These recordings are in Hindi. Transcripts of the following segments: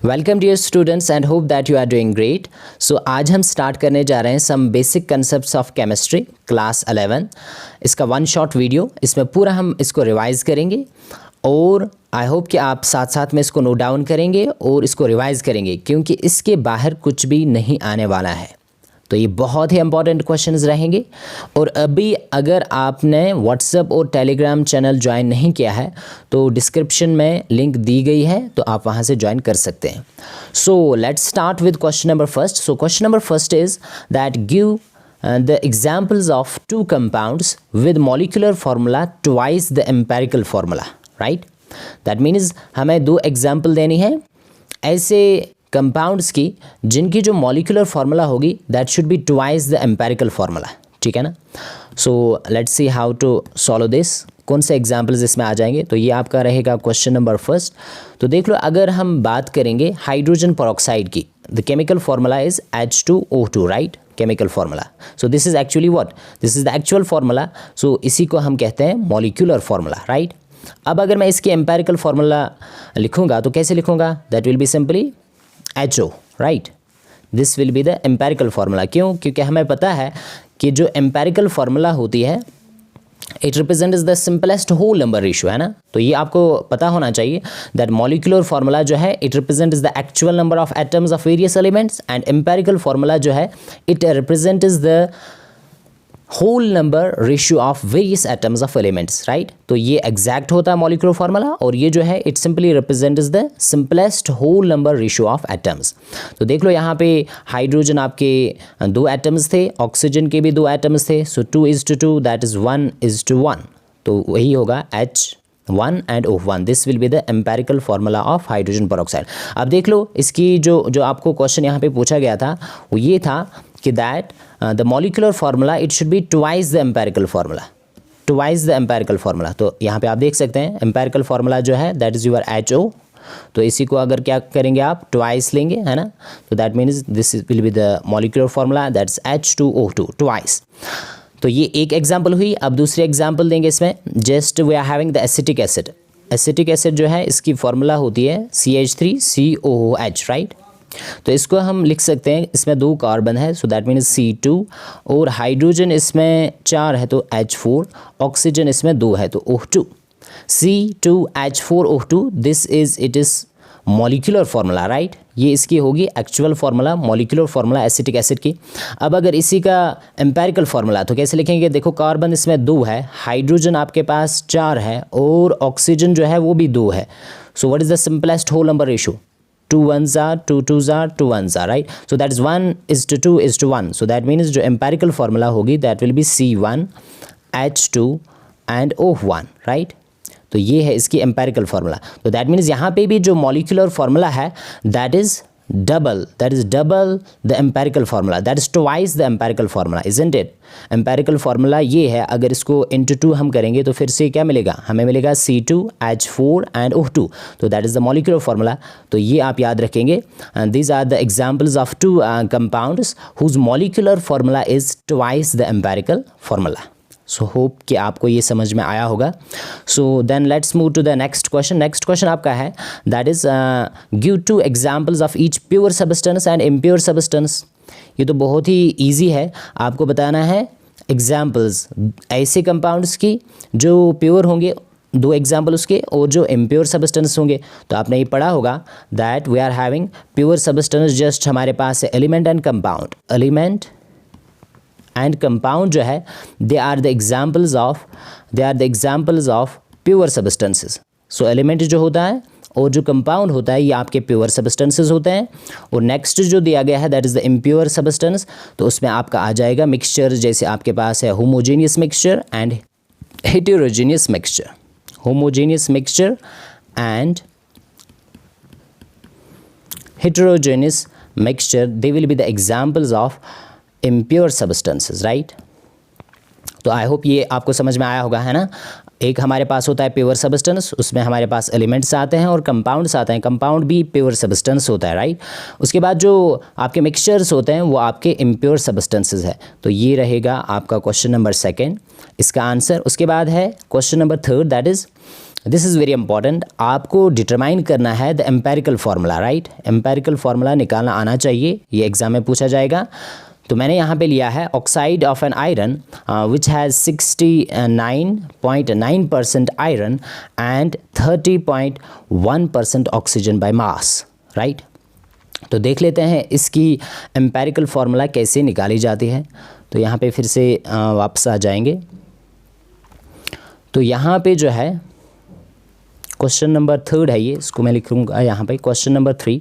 Welcome dear students and hope that you are doing great. So आज हम स्टार्ट करने जा रहे हैं some basic concepts of chemistry class 11। इसका वन शॉट वीडियो, इसमें पूरा हम इसको रिवाइज़ करेंगे और आई होप कि आप साथ साथ में इसको नोट डाउन करेंगे और इसको रिवाइज़ करेंगे, क्योंकि इसके बाहर कुछ भी नहीं आने वाला है। तो ये बहुत ही इंपॉर्टेंट क्वेश्चंस रहेंगे। और अभी अगर आपने व्हाट्सएप और टेलीग्राम चैनल ज्वाइन नहीं किया है तो डिस्क्रिप्शन में लिंक दी गई है, तो आप वहाँ से ज्वाइन कर सकते हैं। So let's start with question number first. So question number first is that give the examples of two compounds with molecular formula twice the empirical formula, right? That means हमें दो एग्जाम्पल देनी है ऐसे कंपाउंड्स की जिनकी जो मॉलिक्यूलर फार्मूला होगी that should be twice the empirical formula, ठीक है ना। So let's see how to solve this. कौन से एग्जाम्पल्स इसमें आ जाएंगे, तो ये आपका रहेगा क्वेश्चन नंबर फर्स्ट। तो देख लो, अगर हम बात करेंगे हाइड्रोजन पेरोक्साइड की, the chemical formula is H2O2, right, chemical formula. So this is actually what, this is the actual formula. So इसी को हम कहते हैं मॉलिक्यूलर फार्मूला, राइट। अब अगर मैं इसकी एम्पेरिकल फार्मूला लिखूंगा तो कैसे लिखूंगा, that will be simply HO, right. This will be the empirical formula. क्यों? क्योंकि हमें पता है कि जो एम्पेरिकल फार्मूला होती है it represents the simplest whole number ratio, है ना। तो ये आपको पता होना चाहिए दैट मॉलिक्यूलर फार्मूला जो है it represents the actual number of atoms of various elements, and empirical formula जो है it represents the whole number ratio of various atoms of elements, right. तो ये एग्जैक्ट होता है मॉलिक्यूलर फार्मूला, और ये जो है it simply represents the simplest whole number ratio of atoms. तो देख लो, यहाँ पे हाइड्रोजन आपके दो एटम्स थे, ऑक्सीजन के भी दो एटम्स थे। सो 2:2 दैट इज 1:1, तो वही होगा H1 and O1। This will be the empirical formula of hydrogen peroxide. अब देख लो, इसकी जो आपको क्वेश्चन यहाँ पे पूछा गया था वो ये था कि that the molecular formula it should be twice the empirical formula, twice the empirical formula. तो यहाँ पे आप देख सकते हैं एम्पेरिकल फार्मूला जो है दैट इज यूर HO। तो इसी को अगर क्या करेंगे आप ट्वाइस लेंगे, है ना। तो that means this will be the molecular formula that's H2O2 twice. तो ये एक एग्जाम्पल हुई। अब दूसरी एग्जाम्पल देंगे इसमें। Just we are having the acetic acid. Acetic acid जो है इसकी फार्मूला होती है CH3COOH, राइट। तो इसको हम लिख सकते हैं, इसमें दो कार्बन है सो दैट मीन्स C2, और हाइड्रोजन इसमें 4 है तो H4, ऑक्सीजन इसमें 2 है तो O2। C2H4O2 this is it is molecular formula, right. ये इसकी होगी actual formula, molecular formula acetic acid की। अब अगर इसी का एम्पेरिकल फार्मूला तो कैसे लिखेंगे, देखो कार्बन इसमें 2 है, हाइड्रोजन आपके पास 4 है, और ऑक्सीजन जो है वो भी 2 है। So what is the simplest whole number ratio, 2 1s are 2 2s are 2 1s are, right. So that is 1:2:1. So that means जो empirical formula होगी that will be C1 H2 and O1, right. तो ये है इसकी empirical formula. तो that means यहाँ पे भी जो molecular formula है that is double the empirical formula, that is twice the empirical formula, isn't it. empirical formula ये है, अगर इसको into 2 हम करेंगे तो फिर से क्या मिलेगा, हमें मिलेगा C2H4 and O2। तो that is the molecular formula। तो ये आप याद रखेंगे। these are the examples of two compounds whose molecular formula is twice the empirical formula। So hope कि आपको ये समझ में आया होगा। So then let's move to the next question. Next question आपका है that is give 2 examples of each pure substance and impure substance. ये तो बहुत ही ईजी है, आपको बताना है एग्जाम्पल्स ऐसे कंपाउंड्स की जो प्योर होंगे, 2 एग्जाम्पल उसके, और जो इम्प्योर सब्सटेंस होंगे। तो आपने ये पढ़ा होगा that we are having pure substance, just हमारे पास है element and compound. Element and compound जो है they are the examples of pure substances. So element जो होता है और जो कंपाउंड होता है ये आपके प्योर सब्सटेंसेस होते हैं। और नेक्स्ट जो दिया गया है that is the impure substance. तो उसमें आपका आ जाएगा मिक्सचर, जैसे आपके पास है homogeneous mixture and heterogeneous mixture. Homogeneous mixture and heterogeneous mixture they will be the examples of impure substances, right. तो आई होप ये आपको समझ में आया होगा, है ना। एक हमारे पास होता है प्योर सब्सटेंस, उसमें हमारे पास एलिमेंट्स आते हैं और कंपाउंड्स आते हैं। कंपाउंड भी प्योर सब्सटेंस होता है, राइट। उसके बाद जो आपके मिक्सचर्स होते हैं वो आपके इम्प्योर सब्सटेंसेस है। तो ये रहेगा आपका क्वेश्चन नंबर 2 इसका आंसर। उसके बाद है question number 3 that is this is very important, आपको डिटरमाइन करना है the empirical formula, right. Empirical formula निकालना आना चाहिए, ये एग्जाम में पूछा जाएगा। तो मैंने यहाँ पे लिया है oxide of an iron which has 69.9% iron and 30.1% oxygen by mass, right. तो देख लेते हैं इसकी एम्पेरिकल फार्मूला कैसे निकाली जाती है। तो यहाँ पे फिर से वापस आ जाएंगे। तो यहाँ पे जो है क्वेश्चन नंबर 3 है, ये इसको मैं लिखूँगा यहाँ पे। क्वेश्चन नंबर 3,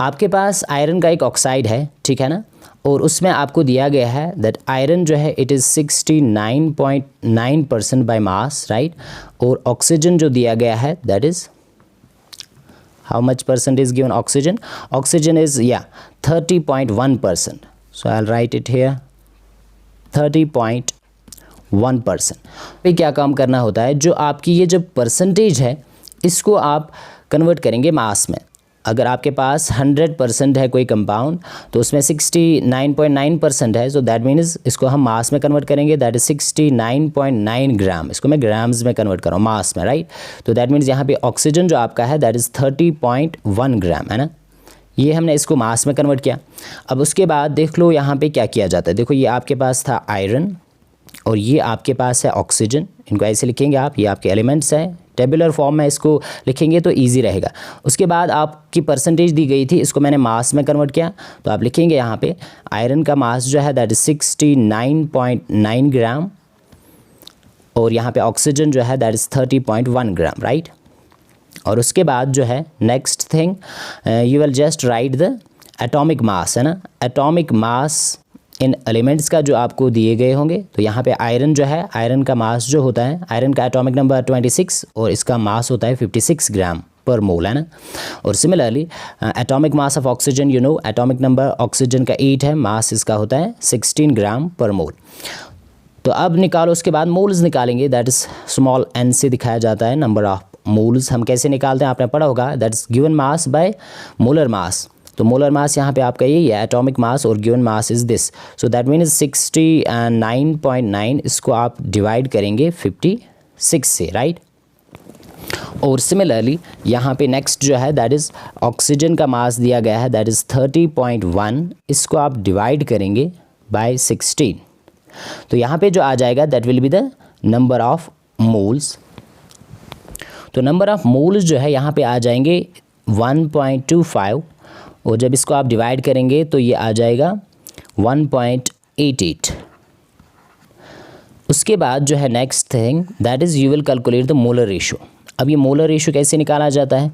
आपके पास आयरन का एक ऑक्साइड है, ठीक है ना, और उसमें आपको दिया गया है दैट आयरन जो है it is 69.9% by mass, right. और ऑक्सीजन जो दिया गया है that is how much percent is given oxygen, oxygen is 30.1%। So I will write it here 30.1%। पे क्या काम करना होता है, जो आपकी ये जो परसेंटेज है इसको आप कन्वर्ट करेंगे मास में। अगर आपके पास 100% है कोई कंपाउंड तो उसमें 69.9% है, सो दैट मीन्स इसको हम मास में कन्वर्ट करेंगे, दैट इज 69.9 ग्राम। इसको मैं ग्राम्स में कन्वर्ट कर रहा हूँ मास में, राइट। तो दैट मीन्स यहाँ पे ऑक्सीजन जो आपका है दैट इज़ 30.1 ग्राम, है ना। ये हमने इसको मास में कन्वर्ट किया। अब उसके बाद देख लो यहाँ पे क्या किया जाता है। देखो ये आपके पास था आयरन और ये आपके पास है ऑक्सीजन। इनको ऐसे लिखेंगे आप, ये आपके एलिमेंट्स हैं। टेबुलर फॉर्म में इसको लिखेंगे तो इजी रहेगा। उसके बाद आपकी परसेंटेज दी गई थी, इसको मैंने मास में कन्वर्ट किया। तो आप लिखेंगे यहाँ पे आयरन का मास जो है दैट इज 69.9 ग्राम और यहाँ पे ऑक्सीजन जो है दैट इज़ 30.1 ग्राम, राइट। और उसके बाद जो है next thing you will just right the atomic mass, है ना। एटॉमिक मास इन एलिमेंट्स का जो आपको दिए गए होंगे। तो यहाँ पे आयरन जो है, आयरन का मास जो होता है, आयरन का एटॉमिक नंबर 26 और इसका मास होता है 56 ग्राम पर मोल, है ना। और similarly atomic mass of oxygen, you know atomic number oxygen का 8 है, मास इसका होता है 16 ग्राम पर मोल। तो अब निकालो, उसके बाद मोल्स निकालेंगे, दैट इज़ स्मॉल n से दिखाया जाता है नंबर ऑफ मोल्स। हम कैसे निकालते हैं आपने पढ़ा होगा, that is given mass by molar मास। तो मोलर मास यहाँ पे आपका यही है, एटॉमिक मास, और given mass is this. So that means 69.9 इसको आप डिवाइड करेंगे 56 से, राइट। और सिमिलरली यहाँ पे नेक्स्ट जो है दैट इज़ ऑक्सीजन का मास दिया गया है दैट इज़ 30.1, इसको आप डिवाइड करेंगे बाय 16। तो यहाँ पे जो आ जाएगा that will be the number of moles. तो नंबर ऑफ मोल्स जो है यहाँ पे आ जाएंगे 1.25 और जब इसको आप डिवाइड करेंगे तो ये आ जाएगा 1.88। उसके बाद जो है next thing that is you will calculate the molar ratio. अब ये मोलर रेशियो कैसे निकाला जाता है,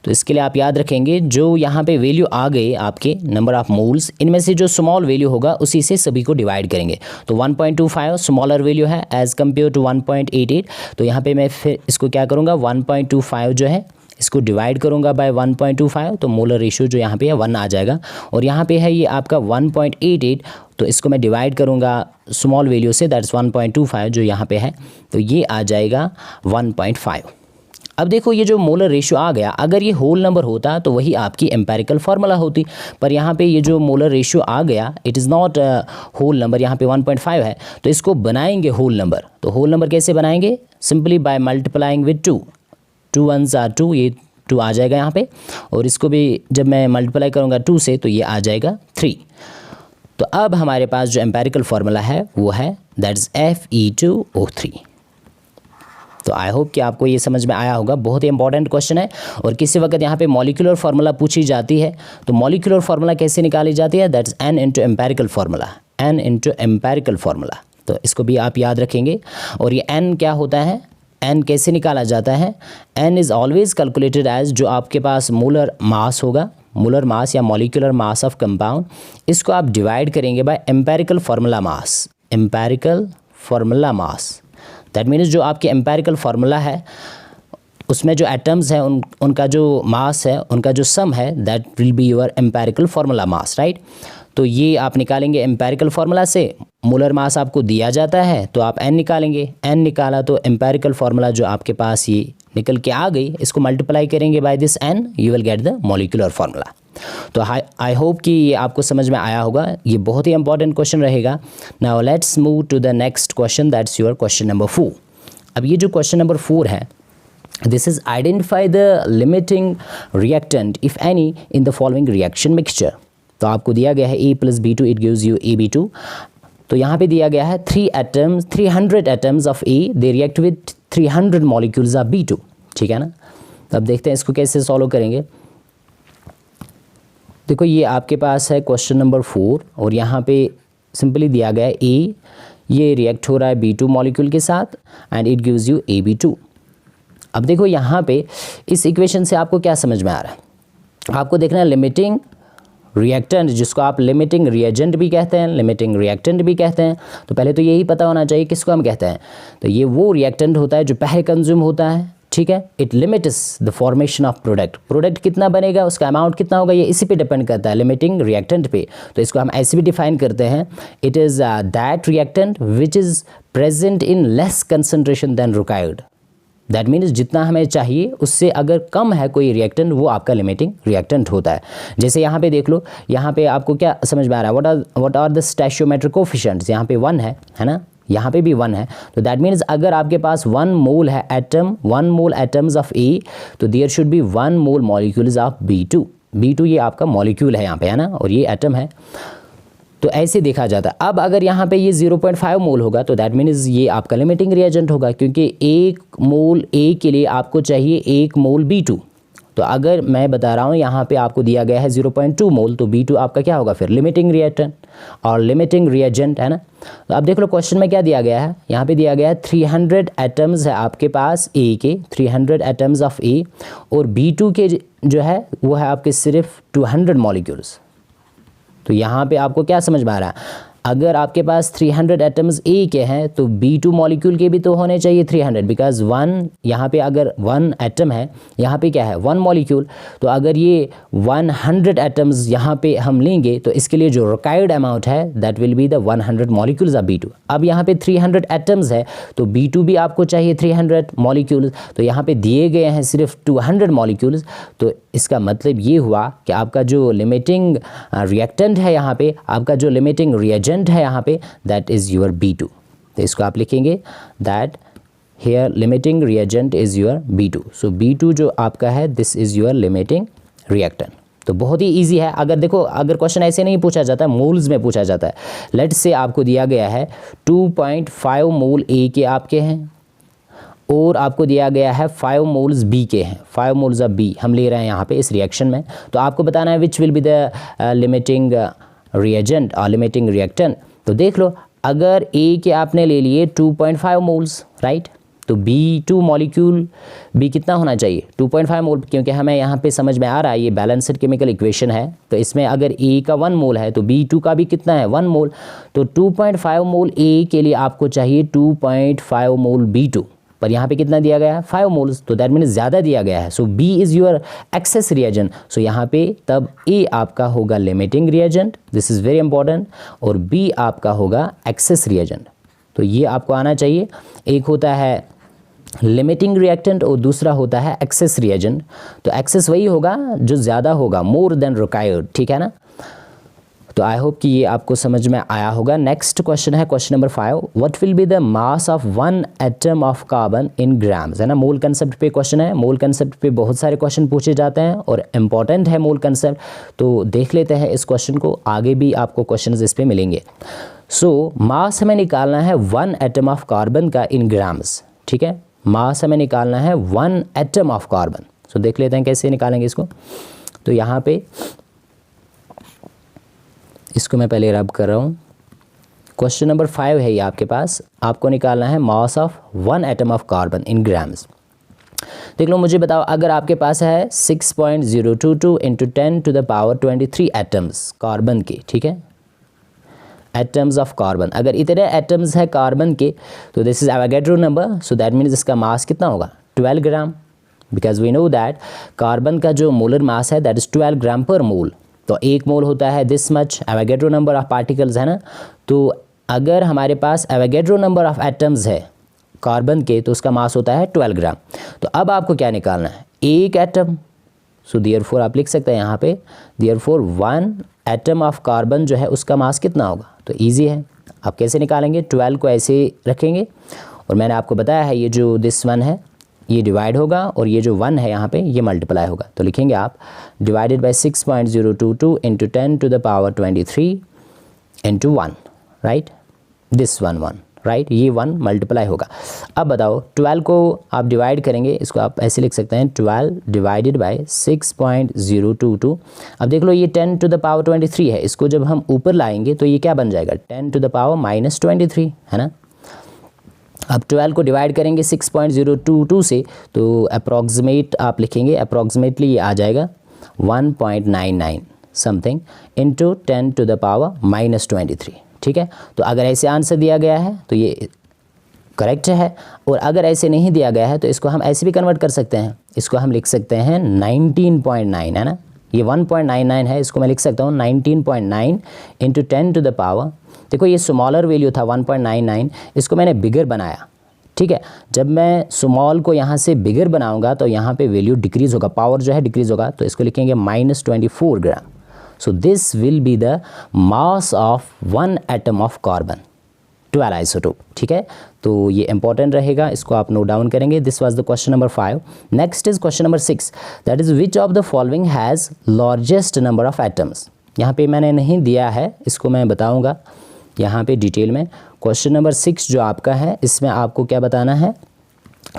तो इसके लिए आप याद रखेंगे जो यहाँ पे वैल्यू आ गए आपके नंबर ऑफ मोल्स, इनमें से जो स्मॉल वैल्यू होगा उसी से सभी को डिवाइड करेंगे। तो 1.25 स्मॉलर वैल्यू है एज़ कम्पेयर टू 1.88। तो यहाँ पे मैं फिर इसको क्या करूँगा, 1.25 जो है इसको डिवाइड करूँगा बाय 1.25, तो मोलर रेशियो जो यहाँ पे है 1 आ जाएगा। और यहाँ पे है ये आपका 1.88, तो इसको मैं डिवाइड करूँगा स्मॉल वैल्यू से, दैट इज़ 1.25 जो यहाँ पे है, तो ये आ जाएगा 1.5। अब देखो ये जो मोलर रेशियो आ गया, अगर ये होल नंबर होता तो वही आपकी एम्पेरिकल फार्मूला होती, पर यहाँ पे ये जो मोलर रेशियो आ गया it is not whole number, यहाँ पे 1.5 है। तो इसको बनाएंगे होल नंबर। तो होल नंबर कैसे बनाएंगे, simply by multiplying with 2 1s are 2, ये 2 आ जाएगा यहाँ पे, और इसको भी जब मैं मल्टीप्लाई करूँगा 2 से तो ये आ जाएगा 3। तो अब हमारे पास जो एम्पेरिकल फार्मूला है वो है दैट इज़ Fe2O3। तो आई होप कि आपको ये समझ में आया होगा। बहुत ही इंपॉर्टेंट क्वेश्चन है। और किसी वक्त यहाँ पे मॉलिक्यूलर फार्मूला पूछी जाती है तो मॉलिक्यूलर फार्मूला कैसे निकाली जाती है, that is n into empirical formula, n into empirical formula. तो इसको भी आप याद रखेंगे। और ये n क्या होता है, n कैसे निकाला जाता है, n is always calculated as जो आपके पास मोलर मास होगा, मोलर मास या मॉलिक्यूलर मास ऑफ कंपाउंड, इसको आप डिवाइड करेंगे by empirical formula mass, empirical formula mass. That means जो आपके एम्पेरिकल फार्मूला है उसमें जो एटम्स हैं उनका जो मास है, उनका जो सम है, that will be your empirical formula mass, right. तो ये आप निकालेंगे एम्पेरिकल फार्मूला से। मोलर मास आपको दिया जाता है तो आप n निकालेंगे, n निकाला तो एम्पेरिकल फार्मूला जो आपके पास ये निकल के आ गई, इसको मल्टीप्लाई करेंगे by this n, you will get the molecular formula. तो आई होप कि ये आपको समझ में आया होगा। ये बहुत ही इंपॉर्टेंट क्वेश्चन रहेगा। Now let's move to the next question, that's your question number 4। अब ये जो क्वेश्चन नंबर 4 है this is identify the limiting reactant if any in the following reaction mixture. तो आपको दिया गया है A + B2 it gives you AB2। तो यहाँ पे दिया गया है 300 atoms of A they react with 300 molecules of B2, ठीक है ना। तो अब देखते हैं इसको कैसे सॉल्व करेंगे। देखो ये आपके पास है क्वेश्चन नंबर 4 और यहाँ पे सिंपली दिया गया है A ये रिएक्ट हो रहा है B2 मॉलिक्यूल के साथ and it gives you AB2। अब देखो यहाँ पे इस इक्वेशन से आपको क्या समझ में आ रहा है, आपको देखना है लिमिटिंग रिएक्टेंट, जिसको आप लिमिटिंग रिएजेंट भी कहते हैं, लिमिटिंग रिएक्टेंट भी कहते हैं। तो पहले तो यही पता होना चाहिए किसको हम कहते हैं। तो ये वो रिएक्टेंट होता है जो पहले कंज्यूम होता है, ठीक है। It limits the formation of product, product कितना बनेगा उसका अमाउंट कितना होगा ये इसी पे डिपेंड करता है, लिमिटिंग रिएक्टेंट पे। तो इसको हम ऐसे भी डिफाइन करते हैं, it is that reactant which is present in less concentration than required. That means जितना हमें चाहिए उससे अगर कम है कोई रिएक्टेंट वो आपका लिमिटिंग रिएक्टेंट होता है। जैसे यहाँ पे देख लो, यहाँ पे आपको क्या समझ में आ रहा है, व्हाट आर द स्टैचियोमेट्रिक कोफिशिएंट्स। यहाँ पे 1 है ना, यहाँ पे भी 1 है। तो दैट मीन्स अगर आपके पास 1 मोल है atom, 1 mole atoms of A, तो there should be 1 mole molecules of B2। B2 ये आपका मॉलिक्यूल है यहाँ पे, है ना, और ये एटम है। तो ऐसे देखा जाता है। अब अगर यहाँ पे ये 0.5 मोल होगा तो दैट मीन्स ये आपका लिमिटिंग रिएजेंट होगा, क्योंकि 1 मोल A के लिए आपको चाहिए 1 मोल B2। तो अगर मैं बता रहा हूँ यहाँ पे आपको दिया गया है 0.2 मोल, तो B2 आपका क्या होगा फिर लिमिटिंग रिएक्टेंट और लिमिटिंग रिएजेंट, है ना। तो अब देख लो क्वेश्चन में क्या दिया गया है, यहाँ पे दिया गया है 300 एटम्स है आपके पास A के, 300 एटम्स ऑफ A, और B2 के जो है वो है आपके सिर्फ 200 मॉलिक्यूल्स। तो यहाँ पे आपको क्या समझ में आ रहा है, अगर आपके पास 300 एटम्स A के हैं तो B2 मॉलिक्यूल के भी तो होने चाहिए 300, बिकॉज 1 यहाँ पे अगर 1 एटम है, यहाँ पे क्या है 1 मॉलिक्यूल। तो अगर ये 100 एटम्स यहाँ पे हम लेंगे तो इसके लिए जो रिक्वायर्ड अमाउंट है that will be the 100 molecules of B2। अब यहाँ पे 300 एटम्स है तो B2 भी आपको चाहिए 300 मॉलिक्यूल्स, तो यहाँ पे दिए गए हैं सिर्फ 200 मॉलिक्यूल्स। तो इसका मतलब ये हुआ कि आपका जो लिमिटिंग रिएक्टेंट है यहाँ पे, आपका जो लिमिटिंग रिएजेंट है यहाँ पे, दैट इज़ योर B2। तो इसको आप लिखेंगे that here limiting reagent is your B2। So B2 जो आपका है this is your limiting reactant. तो बहुत ही इजी है। अगर देखो अगर क्वेश्चन ऐसे नहीं पूछा जाता है, मोल्स में पूछा जाता है। लेट्स से आपको दिया गया है 2.5 मोल A के आपके हैं और आपको दिया गया है 5 मोल्स B के हैं, 5 मोल्स ऑफ B हम ले रहे हैं यहाँ पे इस रिएक्शन में। तो आपको बताना है which will be the limiting reagent और लिमिटिंग रिएक्टेंट। तो देख लो अगर A के आपने ले लिए 2.5 मोल्स, राइट, तो B2 मॉलिक्यूल B कितना होना चाहिए 2.5 मोल, क्योंकि हमें यहाँ पे समझ में आ रहा है ये बैलेंस्ड केमिकल इक्वेशन है। तो इसमें अगर A का 1 मोल है तो B2 का भी कितना है 1 मोल। तो 2.5 मोल A के लिए आपको चाहिए 2.5 मोल B2, पर यहाँ पे कितना दिया गया है 5 मोल्स, तो दैट मीन्स ज़्यादा दिया गया है। So B is your excess reagent. So यहाँ पे तब A आपका होगा limiting reagent, this is very important, और B आपका होगा एक्सेस रिएजेंट। तो ये आपको आना चाहिए। एक होता है लिमिटिंग रिएक्टेंट और दूसरा होता है एक्सेस रिएजेंट। तो एक्सेस वही होगा जो ज़्यादा होगा, मोर देन रिक्वायर्ड, ठीक है ना। तो आई होप कि ये आपको समझ में आया होगा। नेक्स्ट क्वेश्चन है question number 5, what will be the mass of 1 atom of carbon in grams, है ना। मोल कंसेप्ट पे क्वेश्चन है। मोल कंसेप्ट पे बहुत सारे क्वेश्चन पूछे जाते हैं और इम्पॉर्टेंट है मोल कंसेप्ट। तो देख लेते हैं इस क्वेश्चन को, आगे भी आपको क्वेश्चन इस पे मिलेंगे। सो मास हमें निकालना है 1 एटम ऑफ कार्बन का इन ग्राम्स, ठीक है। मास हमें निकालना है 1 एटम ऑफ कार्बन। सो देख लेते हैं कैसे निकालेंगे इसको। तो यहाँ पे इसको मैं पहले रब कर रहा हूँ। क्वेश्चन नंबर 5 है ये आपके पास, आपको निकालना है mass of 1 atom of carbon in grams. देख लो मुझे बताओ, अगर आपके पास है 6.022 into 10 to the power 23 atoms carbon के, ठीक है, एटम्स ऑफ कार्बन। अगर इतने एटम्स है कार्बन के तो this is Avogadro number. So that means इसका मास कितना होगा 12 gram, because we know that carbon का जो मोलर मास है दैट इज 12 ग्राम पर मोल। तो 1 मोल होता है this much, Avogadro number of particles, है ना। तो अगर हमारे पास एवोगैड्रो नंबर ऑफ एटम्स है कार्बन के तो उसका मास होता है 12 ग्राम। तो अब आपको क्या निकालना है, 1 एटम। सो देयरफॉर आप लिख सकते हैं यहाँ पे देयरफॉर 1 एटम ऑफ कार्बन जो है उसका मास कितना होगा। तो ईजी है, आप कैसे निकालेंगे, 12 को ऐसे रखेंगे और मैंने आपको बताया है ये जो दिस वन है ये डिवाइड होगा और ये जो 1 है यहाँ पे ये मल्टीप्लाई होगा। तो लिखेंगे आप divided by 6.022 into 10 to the power 23 into 1, right, this 1 right, ये 1 मल्टीप्लाई होगा। अब बताओ 12 को आप डिवाइड करेंगे, इसको आप ऐसे लिख सकते हैं 12 डिवाइडेड बाय 6.022। अब देख लो ये 10 टू द पावर 23 है, इसको जब हम ऊपर लाएंगे तो ये क्या बन जाएगा 10 टू द पावर -23, है ना। अब 12 को डिवाइड करेंगे 6.022 से तो अप्रॉक्सीमेट आप लिखेंगे, अप्रॉक्सीमेटली ये आ जाएगा 1.99 something into 10 to the power -23, ठीक है। तो अगर ऐसे आंसर दिया गया है तो ये करेक्ट है, और अगर ऐसे नहीं दिया गया है तो इसको हम ऐसे भी कन्वर्ट कर सकते हैं, इसको हम लिख सकते हैं 19.9, है ना। ये 1.99 है, इसको मैं लिख सकता हूँ 19.9 इंटू 10 टू द पावर, देखो ये स्मॉलर वैल्यू था 1.99, इसको मैंने बिगर बनाया, ठीक है। जब मैं स्मॉल को यहाँ से बिगर बनाऊंगा तो यहाँ पे वैल्यू डिक्रीज़ होगा, पावर जो है डिक्रीज़ होगा, तो इसको लिखेंगे -24 ग्राम। So this will be the mass of 1 atom of carbon 12 isotope, ठीक है। तो ये इंपॉर्टेंट रहेगा, इसको आप नोट डाउन करेंगे। This was the question number 5। Next is question number 6, that is which of the following has largest number of atoms. यहाँ पे मैंने नहीं दिया है, इसको मैं बताऊँगा यहाँ पे डिटेल में। क्वेश्चन नंबर 6 जो आपका है इसमें आपको क्या बताना है,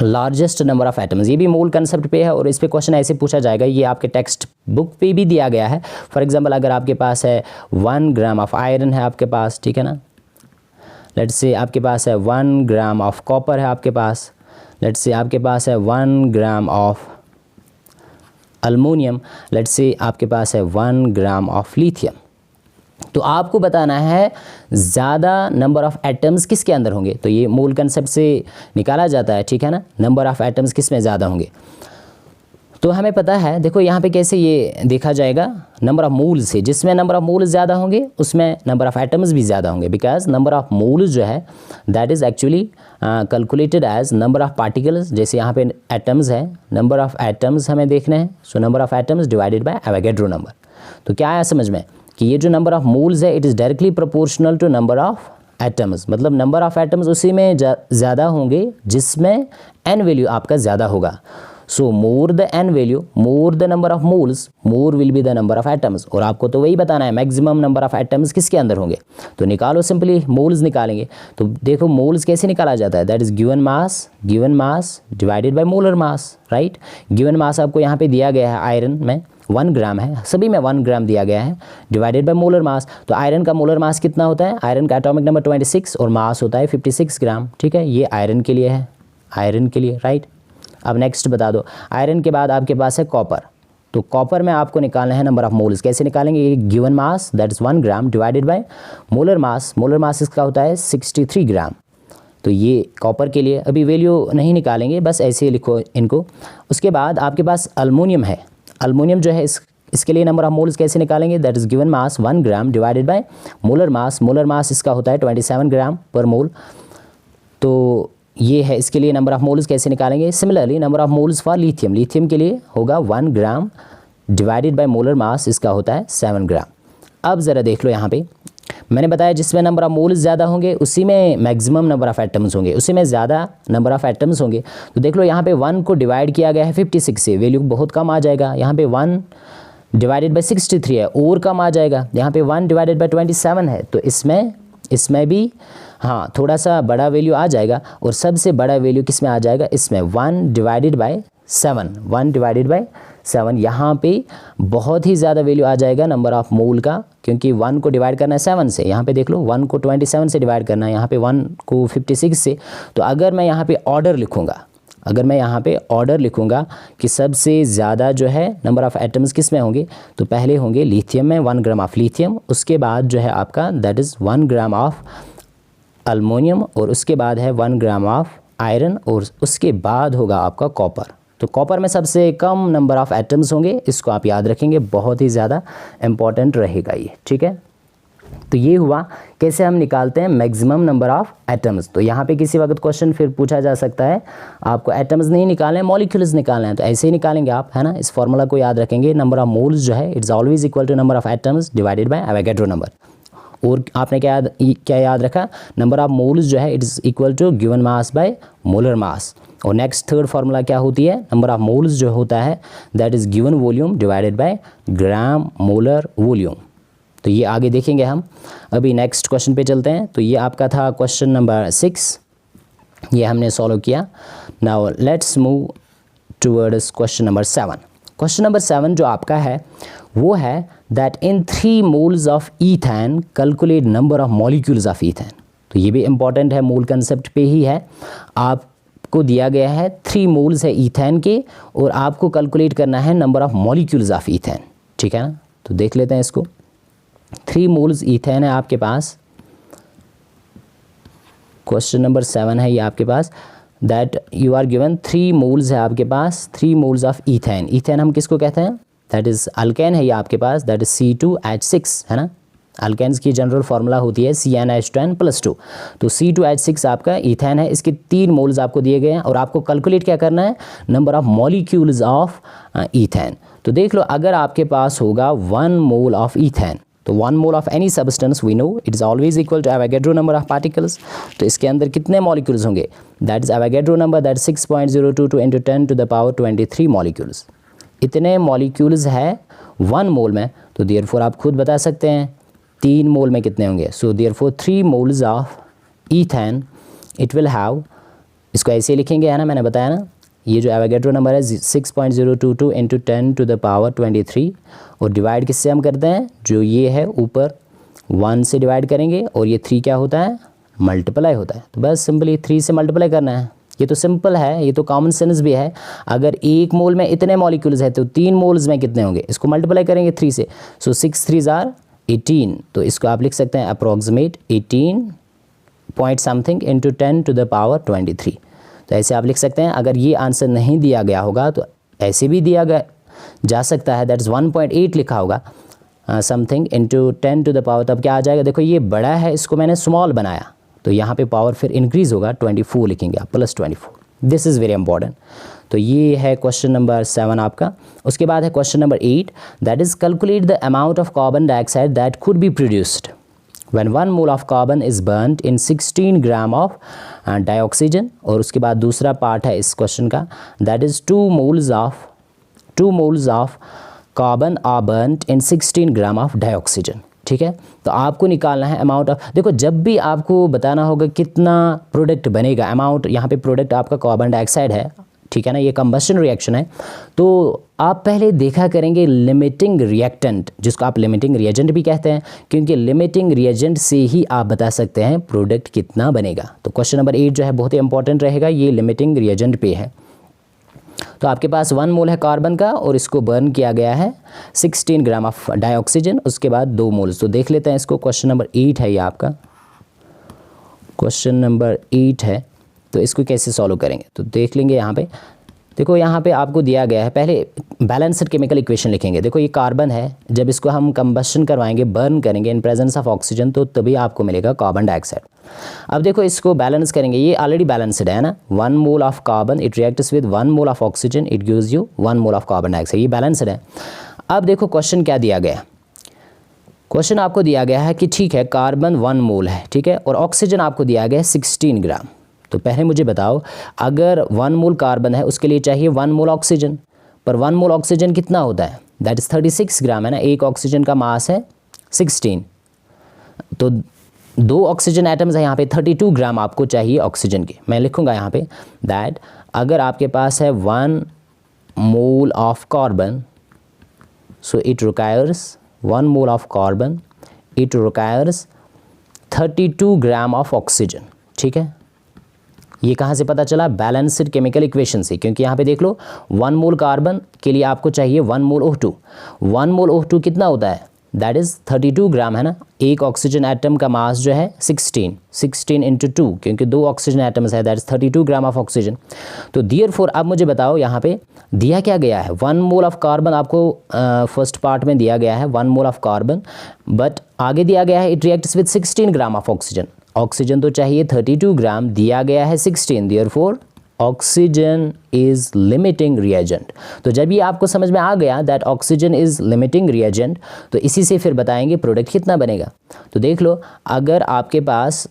लार्जेस्ट नंबर ऑफ एटम्स। ये भी मोल कंसेप्ट पे है और इस पे क्वेश्चन ऐसे पूछा जाएगा, ये आपके टेक्स्ट बुक पे भी दिया गया है। फॉर एग्जांपल अगर आपके पास है 1 ग्राम ऑफ आयरन है आपके पास, ठीक है ना, लेट्स से आपके पास है 1 ग्राम ऑफ कॉपर है आपके पास, लेट्स से आपके पास है 1 gram of aluminium, let's say आपके पास है 1 ग्राम ऑफ लिथियम। तो आपको बताना है ज़्यादा नंबर ऑफ एटम्स किसके अंदर होंगे, तो ये मोल कंसेप्ट से निकाला जाता है, ठीक है ना। नंबर ऑफ एटम्स किस में ज़्यादा होंगे, तो हमें पता है, देखो यहाँ पे कैसे ये देखा जाएगा नंबर ऑफ मोल्स से, जिसमें नंबर ऑफ मोल्स ज़्यादा होंगे उसमें नंबर ऑफ एटम्स भी ज़्यादा होंगे, बिकॉज नंबर ऑफ मोल्स जो है that is actually calculated as number of particles. जैसे यहाँ पे एटम्स है, नंबर ऑफ एटम्स हमें देखने हैं, so number of atoms divided by Avogadro number. तो क्या आया समझ में कि ये जो नंबर ऑफ मोल्स है it is directly proportional to number of atoms, मतलब नंबर ऑफ एटम्स उसी में ज़्यादा होंगे जिसमें n वैल्यू आपका ज़्यादा होगा। So more the n value, more the number of moles, more will be the number of atoms. और आपको तो वही बताना है मैक्सिमम नंबर ऑफ एटम्स किसके अंदर होंगे, तो निकालो, सिंपली मोल्स निकालेंगे। तो देखो मोल्स कैसे निकाला जाता है, that is given mass divided by molar mass, right. Given mass आपको यहाँ पे दिया गया है, आयरन में 1 ग्राम है, सभी में 1 ग्राम दिया गया है, डिवाइडेड बाय मोलर मास। तो आयरन का मोलर मास कितना होता है, आयरन का एटॉमिक नंबर 26 और मास होता है 56 ग्राम, ठीक है। ये आयरन के लिए है, आयरन के लिए, राइट। अब नेक्स्ट बता दो, आयरन के बाद आपके पास है कॉपर। तो कॉपर में आपको निकालना है नंबर ऑफ मोल्स, कैसे निकालेंगे, given mass that is 1 gram divided by molar mass, molar mass इसका होता है 63 ग्राम। तो ये कॉपर के लिए अभी वैल्यू नहीं निकालेंगे, बस ऐसे ही लिखो इनको। उसके बाद आपके पास अल्मोनियम है, अल्मोनियम जो है इसके लिए नंबर ऑफ मोल्स कैसे निकालेंगे, that is given mass 1 gram divided by molar मास इसका होता है 27 ग्राम पर मोल। तो ये है इसके लिए नंबर ऑफ मोल्स कैसे निकालेंगे। Similarly number of moles for lithium, lithium के लिए होगा 1 ग्राम डिवाइडेड बाय मोलर मास, इसका होता है 7 ग्राम। अब ज़रा देख लो यहाँ पे मैंने बताया जिसमें नंबर ऑफ मोल्स ज़्यादा होंगे उसी में मैक्सिमम नंबर ऑफ एटम्स होंगे, उसी में ज़्यादा नंबर ऑफ एटम्स होंगे। तो देख लो यहाँ पे 1 को डिवाइड किया गया है 56 से, वैल्यू बहुत कम आ जाएगा। यहाँ पे 1 डिवाइडेड बाय 63 है और कम आ जाएगा। यहाँ पे 1 डिवाइडेड बाय 27 है, तो इसमें भी हाँ थोड़ा सा बड़ा वैल्यू आ जाएगा। और सबसे बड़ा वैल्यू किस में आ जाएगा, इसमें 1 डिवाइडेड बाय 7 यहाँ पे बहुत ही ज़्यादा वैल्यू आ जाएगा नंबर ऑफ मोल का, क्योंकि 1 को डिवाइड करना है 7 से। यहाँ पे देख लो 1 को 27 से डिवाइड करना है, यहाँ पे 1 को 56 से। तो अगर मैं यहाँ पे ऑर्डर लिखूँगा, कि सबसे ज़्यादा जो है नंबर ऑफ एटम्स किस में होंगे, तो पहले होंगे लिथियम में 1 ग्राम ऑफ लिथियम, उसके बाद जो है आपका that is 1 gram of aluminium, और उसके बाद है 1 ग्राम ऑफ आयरन, और उसके बाद होगा आपका कॉपर। तो कॉपर में सबसे कम नंबर ऑफ एटम्स होंगे, इसको आप याद रखेंगे, बहुत ही ज़्यादा इंपॉर्टेंट रहेगा ये, ठीक है। तो ये हुआ कैसे हम निकालते हैं मैक्सिमम नंबर ऑफ एटम्स। तो यहाँ पे किसी वक्त क्वेश्चन फिर पूछा जा सकता है, आपको एटम्स नहीं निकालना है, मॉलिक्यूल्स निकालना है, तो ऐसे ही निकालेंगे आप, है ना। इस फॉर्मूला को याद रखेंगे, नंबर ऑफ मोल्स जो है it's always equal to number of atoms divided by Avogadro number. और आपने क्या याद रखा, नंबर ऑफ मोल्स जो है it is equal to given mass by molar mass. और नेक्स्ट थर्ड फार्मूला क्या होती है, नंबर ऑफ मोल्स जो होता है that is given volume divided by gram molar volume. तो ये आगे देखेंगे हम। अभी नेक्स्ट क्वेश्चन पे चलते हैं। तो ये आपका था क्वेश्चन नंबर 6, ये हमने सॉल्व किया। Now let's move towards question number 7। Question number 7 जो आपका है वो है that in 3 moles of ethane calculate number of molecules of ethane. तो ये भी इंपॉर्टेंट है, मोल कंसेप्ट पे ही है। आपको दिया गया है 3 मोल्स है ईथेन के और आपको कैलकुलेट करना है number of molecules of ethane, ठीक है ना। तो देख लेते हैं इसको। 3 मोल्स ईथेन है आपके पास, क्वेश्चन नंबर 7 है ये आपके पास, that you are given 3 moles है आपके पास, 3 मोल्स ऑफ ईथेन। ईथेन हम किसको कहते हैं, दैट इज़ अल्केन है ये आपके पास, दैट इज़ C2H6 है ना। अल्केन्स की जनरल फार्मूला होती है CnH2n+2। तो C2H6 आपका ईथेन है, इसके 3 मोल्स आपको दिए गए हैं और आपको कैलकुलेट क्या करना है, number of molecules of ethane. तो देख लो, अगर आपके पास होगा 1 मोल ऑफ ईथेन, तो 1 mole of any substance we know it is always equal to Avogadro number of particles. तो इसके अंदर कितने मॉलिक्यूल्स होंगे, that is Avogadro number that 6.022 × 10⁻23 molecules. इतने मॉलिक्यूल्स है 1 मोल में। तो देयरफॉर आप खुद बता सकते हैं 3 मोल में कितने होंगे। So therefore 3 moles of ethane it will have, इसको ऐसे लिखेंगे है ना, मैंने बताया ना, ये जो एवोगैड्रो नंबर है 6.022 × 10⁻23 और डिवाइड किससे हम करते हैं, जो ये है ऊपर 1 से डिवाइड करेंगे और ये 3 क्या होता है, मल्टीप्लाई होता है। तो बस सिंपली 3 से मल्टीप्लाई करना है। ये तो सिंपल है, ये तो कॉमन सेंस भी है। अगर 1 मोल में इतने मॉलिक्यूल्स है तो 3 मोल्स में कितने होंगे, इसको मल्टीप्लाई करेंगे 3 से। सो 6 3 = 18। तो इसको आप लिख सकते हैं अप्रॉक्सीमेट 18 पॉइंट समथिंग × 10⁻23। तो ऐसे आप लिख सकते हैं। अगर ये आंसर नहीं दिया गया होगा तो ऐसे भी दिया गया जा सकता है, दैट इज़ 1.8 लिखा होगा समथिंग × 10⁻, तब क्या आ जाएगा, देखो ये बड़ा है, इसको मैंने स्मॉल बनाया तो यहाँ पे पावर फिर इंक्रीज़ होगा, 24 लिखेंगे आप, +24। This is very important. तो ये है क्वेश्चन नंबर 7 आपका। उसके बाद है question number 8, that is calculate the amount of carbon dioxide that could be produced when 1 mole of carbon is burnt in 16 gram of dioxygen. और उसके बाद दूसरा पार्ट है इस क्वेश्चन का, that is 2 moles of carbon are burnt in 16 gram of dioxygen, ठीक है। तो आपको निकालना है अमाउंट ऑफ, देखो जब भी आपको बताना होगा कितना प्रोडक्ट बनेगा, अमाउंट, यहाँ पे प्रोडक्ट आपका कार्बन डाइऑक्साइड है, ठीक है ना, ये कंबशन रिएक्शन है। तो आप पहले देखा करेंगे लिमिटिंग रिएक्टेंट, जिसको आप लिमिटिंग रिएजेंट भी कहते हैं, क्योंकि लिमिटिंग रिएजेंट से ही आप बता सकते हैं प्रोडक्ट कितना बनेगा। तो क्वेश्चन नंबर 8 जो है बहुत ही इंपॉर्टेंट रहेगा, ये लिमिटिंग रिएजेंट पे है। तो आपके पास 1 मोल है कार्बन का और इसको बर्न किया गया है 16 ग्राम ऑफ डाइऑक्सीजन, उसके बाद 2 मोल्स। तो देख लेते हैं इसको, क्वेश्चन नंबर 8 है ये आपका, क्वेश्चन नंबर 8 है। तो इसको कैसे सॉल्व करेंगे, तो देख लेंगे। यहाँ पे देखो, यहाँ पे आपको दिया गया है, पहले बैलेंस्ड केमिकल इक्वेशन लिखेंगे। देखो ये कार्बन है, जब इसको हम कंबशन करवाएंगे, बर्न करेंगे इन प्रेजेंस ऑफ ऑक्सीजन, तो तभी आपको मिलेगा कार्बन डाइऑक्साइड। अब देखो इसको बैलेंस करेंगे, ये ऑलरेडी बैलेंस्ड है ना, 1 mole of carbon it reacts with 1 mole of oxygen, it gives you 1 mole of carbon dioxide, ये बैलेंस्ड है। अब देखो क्वेश्चन क्या दिया गया, क्वेश्चन आपको दिया गया है कि ठीक है कार्बन 1 मोल है, ठीक है, और ऑक्सीजन आपको दिया गया है 16 ग्राम। तो पहले मुझे बताओ, अगर 1 मोल कार्बन है उसके लिए चाहिए 1 मोल ऑक्सीजन, पर 1 मोल ऑक्सीजन कितना होता है, दैट इज़ 36 ग्राम है ना, एक ऑक्सीजन का मास है 16, तो 2 ऑक्सीजन एटम्स है यहाँ पे, 32 ग्राम आपको चाहिए ऑक्सीजन के। मैं लिखूँगा यहाँ पे दैट अगर आपके पास है 1 mole of carbon, so it requires 1 mole of carbon, it requires 32 gram of oxygen, ठीक है। ये कहाँ से पता चला, बैलेंस्ड केमिकल इक्वेशन से, क्योंकि यहाँ पे देख लो 1 मोल कार्बन के लिए आपको चाहिए 1 मोल O2। 1 मोल O2 कितना होता है, दैट इज़ 32 ग्राम है ना, एक ऑक्सीजन एटम का मास जो है 16 × 2, क्योंकि 2 ऑक्सीजन एटम्स है, that is 32 gram of oxygen. तो देयरफॉर अब मुझे बताओ यहाँ पे दिया क्या गया है, 1 मोल ऑफ कार्बन आपको फर्स्ट पार्ट में दिया गया है 1 मोल ऑफ कार्बन, बट आगे दिया गया है it reacts with 16 gram of oxygen. Oxygen तो चाहिए 32 ग्राम, दिया गया है 16, therefore oxygen is limiting reagent. तो जब ये आपको समझ में आ गया that oxygen is limiting reagent, तो इसी से फिर बताएंगे प्रोडक्ट कितना बनेगा। तो देख लो, अगर आपके पास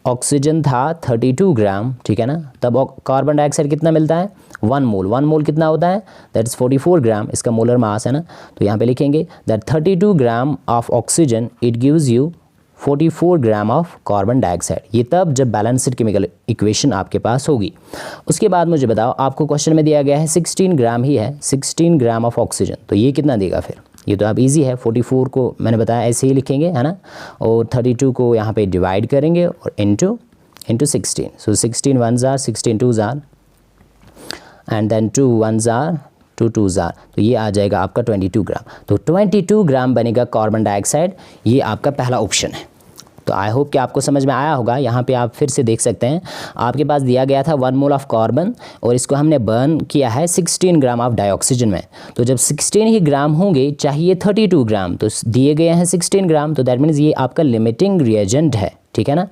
ऑक्सीजन था 32 ग्राम, ठीक है ना, तब कार्बन डाइऑक्साइड कितना मिलता है 1 मोल। 1 मोल कितना होता है, दैट इज 44 ग्राम, इसका मोलर मास है ना। तो यहाँ पे लिखेंगे that 32 gram of oxygen it gives you 44 gram of carbon dioxide. ये तब जब बैलेंस्ड केमिकल इक्वेशन आपके पास होगी। उसके बाद मुझे बताओ, आपको क्वेश्चन में दिया गया है 16 ग्राम ही है, 16 ग्राम ऑफ ऑक्सीजन, तो ये कितना देगा फिर। ये तो आप इजी है, 44 को मैंने बताया ऐसे ही लिखेंगे, है ना, और 32 को यहाँ पे डिवाइड करेंगे और into 16। So 16 1s are 16 2s are and then 2 1s are 2 2s are, तो ये आ जाएगा आपका 22 ग्राम। तो 22 ग्राम बनेगा कार्बन डाइऑक्साइड, ये आपका पहला ऑप्शन है। तो आई होप कि आपको समझ में आया होगा। यहाँ पे आप फिर से देख सकते हैं, आपके पास दिया गया था 1 मोल ऑफ कार्बन और इसको हमने बर्न किया है 16 ग्राम ऑफ डाइऑक्सीजन में। तो जब 16 ही ग्राम होंगे, चाहिए 32 ग्राम, तो दिए गए हैं 16 ग्राम, तो दैट मीन्स ये आपका लिमिटिंग रिएजेंट है, ठीक है ना।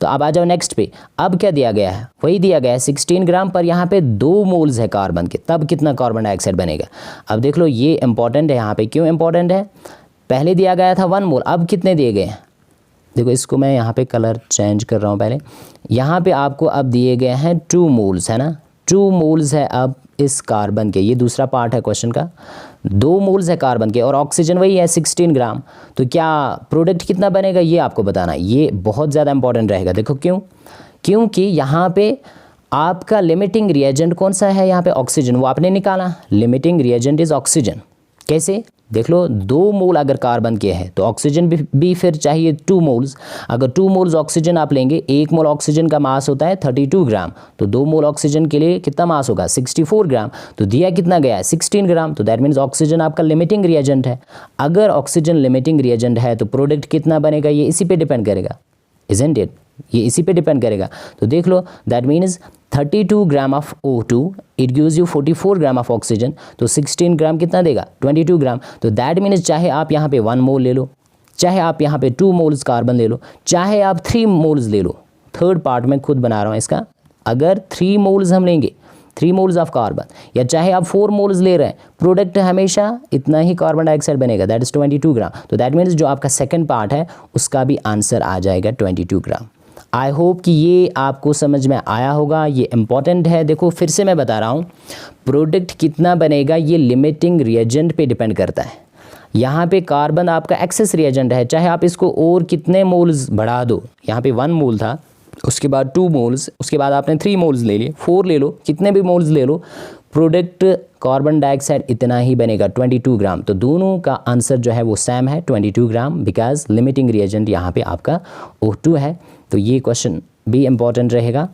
तो अब आ जाओ नेक्स्ट पे, अब क्या दिया गया है, वही दिया गया है 16 ग्राम पर यहाँ पे 2 मोल्स है कार्बन के, तब कितना कार्बन डाइऑक्साइड बनेगा। अब देख लो, ये इंपॉर्टेंट है यहाँ पे। क्यों इंपॉर्टेंट है, पहले दिया गया था 1 मोल, अब कितने दिए गए हैं, देखो इसको मैं यहाँ पे कलर चेंज कर रहा हूँ। पहले यहाँ पे आपको अब दिए गए हैं 2 मोल्स, है ना, 2 मोल्स है अब इस कार्बन के, ये दूसरा पार्ट है क्वेश्चन का, 2 मोल्स है कार्बन के और ऑक्सीजन वही है 16 ग्राम। तो क्या प्रोडक्ट कितना बनेगा ये आपको बताना है, ये बहुत ज़्यादा इंपॉर्टेंट रहेगा। देखो क्यों, क्योंकि यहाँ पे आपका लिमिटिंग रिएजेंट कौन सा है, यहाँ पे ऑक्सीजन, वो आपने निकाला, लिमिटिंग रिएजेंट इज ऑक्सीजन। कैसे, देख लो, 2 मोल अगर कार्बन के हैं तो ऑक्सीजन भी फिर चाहिए 2 मोल्स। अगर 2 मोल्स ऑक्सीजन आप लेंगे, 1 मोल ऑक्सीजन का मास होता है 32 ग्राम, तो 2 मोल ऑक्सीजन के लिए कितना मास होगा 64 ग्राम। तो दिया कितना गया है 16 ग्राम, तो दैट मीन्स ऑक्सीजन आपका लिमिटिंग रिएजेंट है। अगर ऑक्सीजन लिमिटिंग रिएजेंट है तो प्रोडक्ट कितना बनेगा, ये इसी पे डिपेंड करेगा, इजंट इट, ये इसी पे डिपेंड करेगा। तो देख लो, that means 32 gram of O2 it gives you 44 gram of oxygen, तो 16 ग्राम कितना देगा 22 ग्राम। तो दैट मीन्स चाहे आप यहाँ पे 1 मोल ले लो, चाहे आप यहाँ पे 2 मोल्स कार्बन ले लो, चाहे आप 3 मोल्स ले लो, थर्ड पार्ट में खुद बना रहा हूँ इसका, अगर 3 मोल्स हम लेंगे, 3 मोल्स ऑफ कार्बन, या चाहे आप 4 मोल्स ले रहे हैं, प्रोडक्ट हमेशा इतना ही कार्बन डाइऑक्साइड बनेगा, दैट इज 22 ग्राम। तो दैट मीन्स जो आपका सेकंड पार्ट है उसका भी आंसर आ जाएगा 22 ग्राम। आई होप कि ये आपको समझ में आया होगा, ये इंपॉर्टेंट है। देखो फिर से मैं बता रहा हूँ, प्रोडक्ट कितना बनेगा ये लिमिटिंग रिएजेंट पे डिपेंड करता है। यहाँ पे कार्बन आपका एक्सेस रिएजेंट है, चाहे आप इसको और कितने मोल्स बढ़ा दो, यहाँ पे 1 मोल था, उसके बाद 2 मोल्स, उसके बाद आपने 3 मोल्स ले लिए, 4 ले लो, कितने भी मोल्स ले लो, प्रोडक्ट कार्बन डाइऑक्साइड इतना ही बनेगा 22 ग्राम। तो दोनों का आंसर जो है वो सेम है 22 ग्राम, बिकॉज लिमिटिंग रिएजेंट यहाँ पे आपका O2 है। तो ये क्वेश्चन भी इंपॉर्टेंट रहेगा।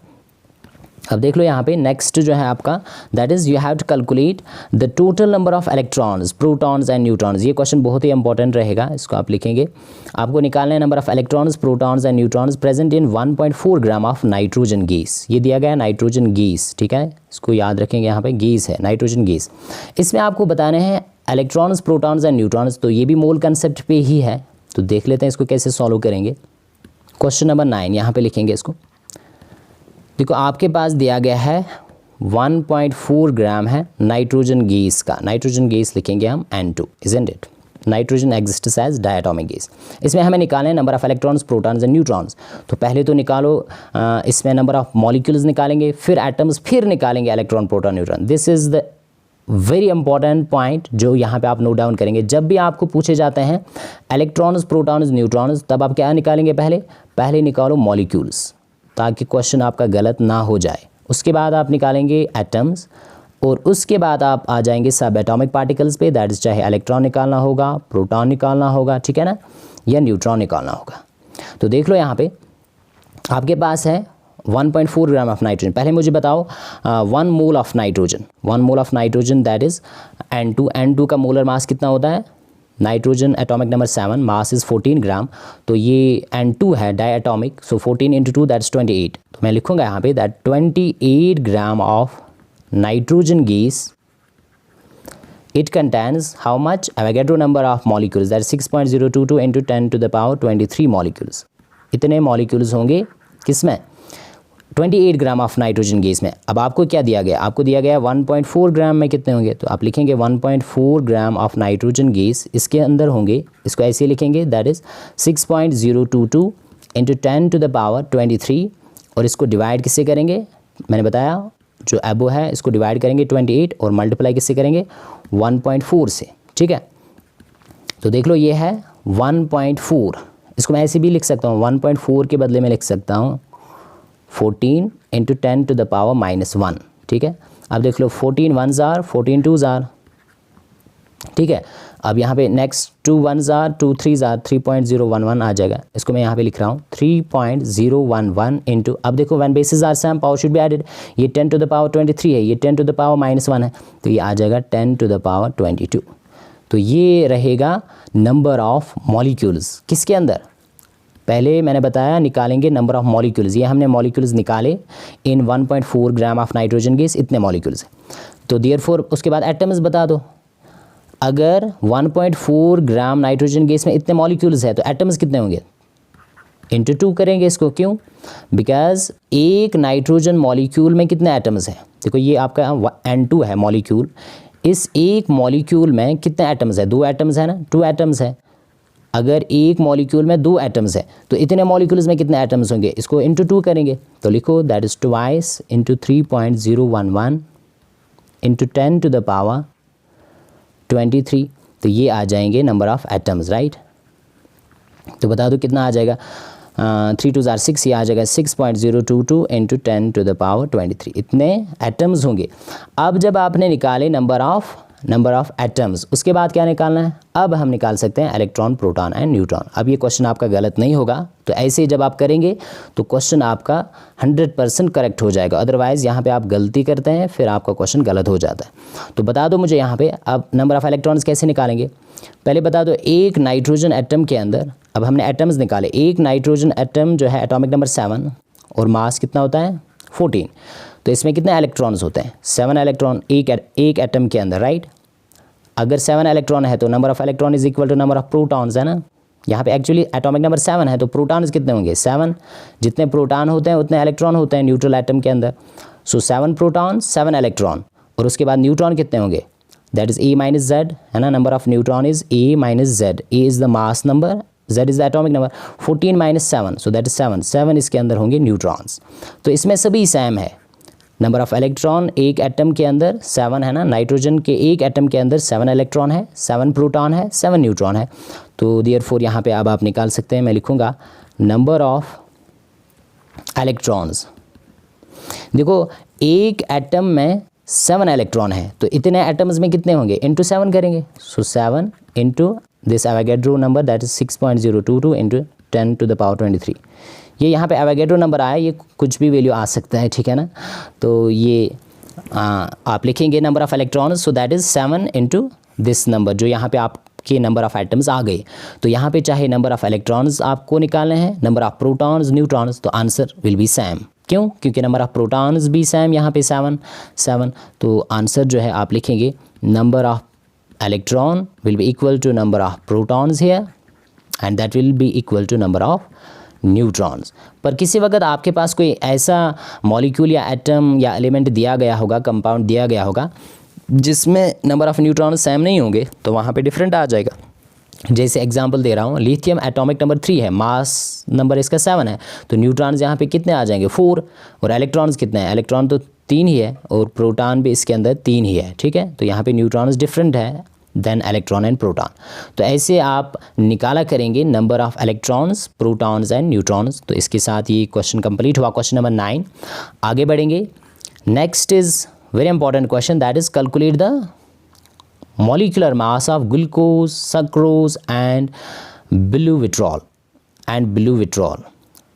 अब देख लो यहाँ पे नेक्स्ट जो है आपका, that is you have to calculate the total number of electrons, protons and neutrons. ये क्वेश्चन बहुत ही इंपॉर्टेंट रहेगा, इसको आप लिखेंगे। आपको निकालना है number of electrons, protons and neutrons present in 1.4 gram of nitrogen gas. ये दिया गया है नाइट्रोजन गैस, ठीक है, इसको याद रखेंगे, यहाँ पे गैस है, नाइट्रोजन गैस। इसमें आपको बताने हैं इलेक्ट्रॉन्स, प्रोटॉन्स एंड न्यूट्रॉन्स, तो ये भी मोल कंसेप्ट पे ही है। तो देख लेते हैं इसको कैसे सॉल्व करेंगे। क्वेश्चन नंबर 9 यहाँ पे लिखेंगे इसको। देखो आपके पास दिया गया है 1.4 ग्राम है नाइट्रोजन गैस का, नाइट्रोजन गैस लिखेंगे हम N2, isn't it, nitrogen exists as diatomic gas. इसमें हमें निकालना है number of electrons, protons and neutrons. तो पहले तो निकालो, इसमें नंबर ऑफ मॉलिक्यूल्स निकालेंगे, फिर एटम्स, फिर निकालेंगे electron, proton, neutron. This is the very important point जो यहाँ पे आप नोट डाउन करेंगे। जब भी आपको पूछे जाते हैं इलेक्ट्रॉन्स, प्रोटॉन्स, न्यूट्रॉन्स, तब आप क्या निकालेंगे, पहले निकालो मॉलिक्यूल्स, ताकि क्वेश्चन आपका गलत ना हो जाए। उसके बाद आप निकालेंगे एटम्स और उसके बाद आप आ जाएंगे सब एटॉमिक पार्टिकल्स पे, दैट इज चाहे इलेक्ट्रॉन निकालना होगा, प्रोटॉन निकालना होगा, ठीक है ना, या न्यूट्रॉन निकालना होगा। तो देख लो यहाँ पे आपके पास है 1.4 ग्राम ऑफ नाइट्रोजन। पहले मुझे बताओ 1 mole of nitrogen, 1 mole of nitrogen that is N2। N2 का मोलर मास कितना होता है, nitrogen atomic number 7, mass is 14 ग्राम, तो ये N2 है डाई एटॉमिक, सो 14 × 2 दैट्स 28। तो मैं लिखूंगा यहाँ पे that 28 gram of nitrogen gas, it contains how much, Avogadro number of molecules that 6.022 × 10⁻23 molecules. इतने मॉलिक्यूल्स होंगे किसमें, 28 ग्राम ऑफ नाइट्रोजन गैस में। अब आपको क्या दिया गया, आपको दिया गया 1.4 ग्राम में कितने होंगे, तो आप लिखेंगे 1.4 ग्राम ऑफ नाइट्रोजन गैस इसके अंदर होंगे, इसको ऐसे लिखेंगे that is 6.022 into 10 to the power 23, और इसको डिवाइड किससे करेंगे, मैंने बताया जो एबो है इसको डिवाइड करेंगे 28 और मल्टीप्लाई किससे करेंगे 1.4 से, ठीक है। तो देख लो ये है 1.4, इसको मैं ऐसे भी लिख सकता हूँ 1.4 के बदले में लिख सकता हूँ 14 इंटू 10 टू द पावर -1, ठीक है। अब देख लो 14 1s are 14 2s are, ठीक है। अब यहाँ पे next 2 1s are 2 3s are 3.011 आ जाएगा, इसको मैं यहाँ पे लिख रहा हूँ 3.011 इंटू, अब देखो when bases are same power should be added, ये 10 टू द पावर 23 है, ये 10 टू द पावर -1 है, तो ये आ जाएगा 10 टू द पावर 22। तो ये रहेगा नंबर ऑफ मॉलिक्यूल्स किसके अंदर, पहले मैंने बताया निकालेंगे नंबर ऑफ मॉलिक्यूल्स, ये हमने मॉलिक्यूल्स निकाले इन 1.4 ग्राम ऑफ नाइट्रोजन गैस, इतने मॉलिक्यूल्स हैं। तो देयरफॉर उसके बाद एटम्स बता दो, अगर 1.4 ग्राम नाइट्रोजन गैस में इतने मॉलिक्यूल्स है तो एटम्स कितने होंगे, इंटू 2 करेंगे इसको, क्यों, बिकॉज एक नाइट्रोजन मॉलिक्यूल में कितने एटम्स हैं, देखो ये आपका N2 है मॉलिक्यूल, इस एक मॉलिक्यूल में कितने एटम्स है, 2 एटम्स है ना, 2 एटम्स है। अगर एक मॉलिक्यूल में 2 एटम्स है तो इतने मॉलिक्यूल्स में कितने एटम्स होंगे, इसको इंटू 2 करेंगे, तो लिखो that is twice into 3.011 into 10 to the power 23, तो ये आ जाएंगे नंबर ऑफ एटम्स, राइट। तो बता दो कितना आ जाएगा, 3 2s are 6, ये आ जाएगा 6.022 इंटू 10 टू द पावर 23, इतने एटम्स होंगे। अब जब आपने निकाले नंबर ऑफ एटम्स, उसके बाद क्या निकालना है, अब हम निकाल सकते हैं इलेक्ट्रॉन प्रोटॉन एंड न्यूट्रॉन। अब ये क्वेश्चन आपका गलत नहीं होगा, तो ऐसे जब आप करेंगे तो क्वेश्चन आपका 100% करेक्ट हो जाएगा, अदरवाइज़ यहाँ पे आप गलती करते हैं फिर आपका क्वेश्चन गलत हो जाता है। तो बता दो मुझे यहाँ पे अब नंबर ऑफ़ इलेक्ट्रॉन्स कैसे निकालेंगे, पहले बता दो एक नाइट्रोजन एटम के अंदर, अब हमने एटम्स निकाले, एक नाइट्रोजन एटम जो है एटॉमिक नंबर 7 और मास कितना होता है 14, तो इसमें कितने इलेक्ट्रॉन्स होते हैं 7 इलेक्ट्रॉन एक एटम के अंदर, राइट। अगर 7 इलेक्ट्रॉन है तो number of electron is equal to number of protons, है ना। यहाँ पे एक्चुअली एटॉमिक नंबर 7 है तो प्रोटॉन्स कितने होंगे 7, जितने प्रोटॉन होते हैं उतने इलेक्ट्रॉन होते हैं न्यूट्रल एटम के अंदर, सो 7 प्रोटॉन 7 इलेक्ट्रॉन, और उसके बाद न्यूट्रॉन कितने होंगे, दैट इज़ A - Z, है ना। Number of neutron is A - Z, A is the mass number, Z is the atomic number, 14 - 7, so that is 7 इसके अंदर होंगे न्यूट्रॉन्स। तो इसमें सभी सेम है, नंबर ऑफ़ इलेक्ट्रॉन एक एटम के अंदर 7 है ना, नाइट्रोजन के एक एटम के अंदर 7 इलेक्ट्रॉन है, 7 प्रोटॉन है, 7 न्यूट्रॉन है। तो देयरफॉर यहाँ पे अब आप निकाल सकते हैं, मैं लिखूँगा नंबर ऑफ़ इलेक्ट्रॉन्स, देखो एक एटम में 7 इलेक्ट्रॉन है तो इतने एटम्स में कितने होंगे, इंटू 7 करेंगे, so 7 into this Avogadro number that is 6.022 into 10 to the power 23। ये यहाँ पे एवोगैड्रो नंबर आया, ये कुछ भी वैल्यू आ सकता है, ठीक है ना। तो ये आप लिखेंगे number of electrons, so that is 7 into this number, जो यहाँ पे आपके नंबर ऑफ़ एटम्स आ गए। तो यहाँ पे चाहे नंबर ऑफ़ इलेक्ट्रॉन्स आपको निकालने हैं, नंबर ऑफ़ प्रोटॉन्स न्यूट्रॉन्स, तो आंसर विल बी सेम, क्यों, क्योंकि नंबर ऑफ़ प्रोटॉन्स भी सेम, यहाँ पे 7, तो आंसर जो है आप लिखेंगे number of electron will be equal to number of protons here and that will be equal to number of neutrons. पर किसी वक्त आपके पास कोई ऐसा मॉलिक्यूल या एटम या एलिमेंट दिया गया होगा, कंपाउंड दिया गया होगा जिसमें नंबर ऑफ़ न्यूट्रॉन सेम नहीं होंगे, तो वहाँ पे डिफरेंट आ जाएगा। जैसे एग्जांपल दे रहा हूँ, लिथियम एटॉमिक नंबर 3 है, मास नंबर इसका 7 है, तो न्यूट्रॉन्स यहाँ पे कितने आ जाएंगे 4, और इलेक्ट्रॉन्स कितने हैं, इलेक्ट्रॉन तो 3 ही है और प्रोटॉन भी इसके अंदर 3 ही है, ठीक है। तो यहाँ पे न्यूट्रॉन्स डिफरेंट है देन इलेक्ट्रॉन एंड प्रोटॉन। तो ऐसे आप निकाला करेंगे number of electrons, protons and neutrons. तो इसके साथ ये क्वेश्चन कंप्लीट हुआ, क्वेश्चन नंबर 9। आगे बढ़ेंगे, next is very important question, that is calculate the molecular mass of glucose, sucrose and Biluvitrol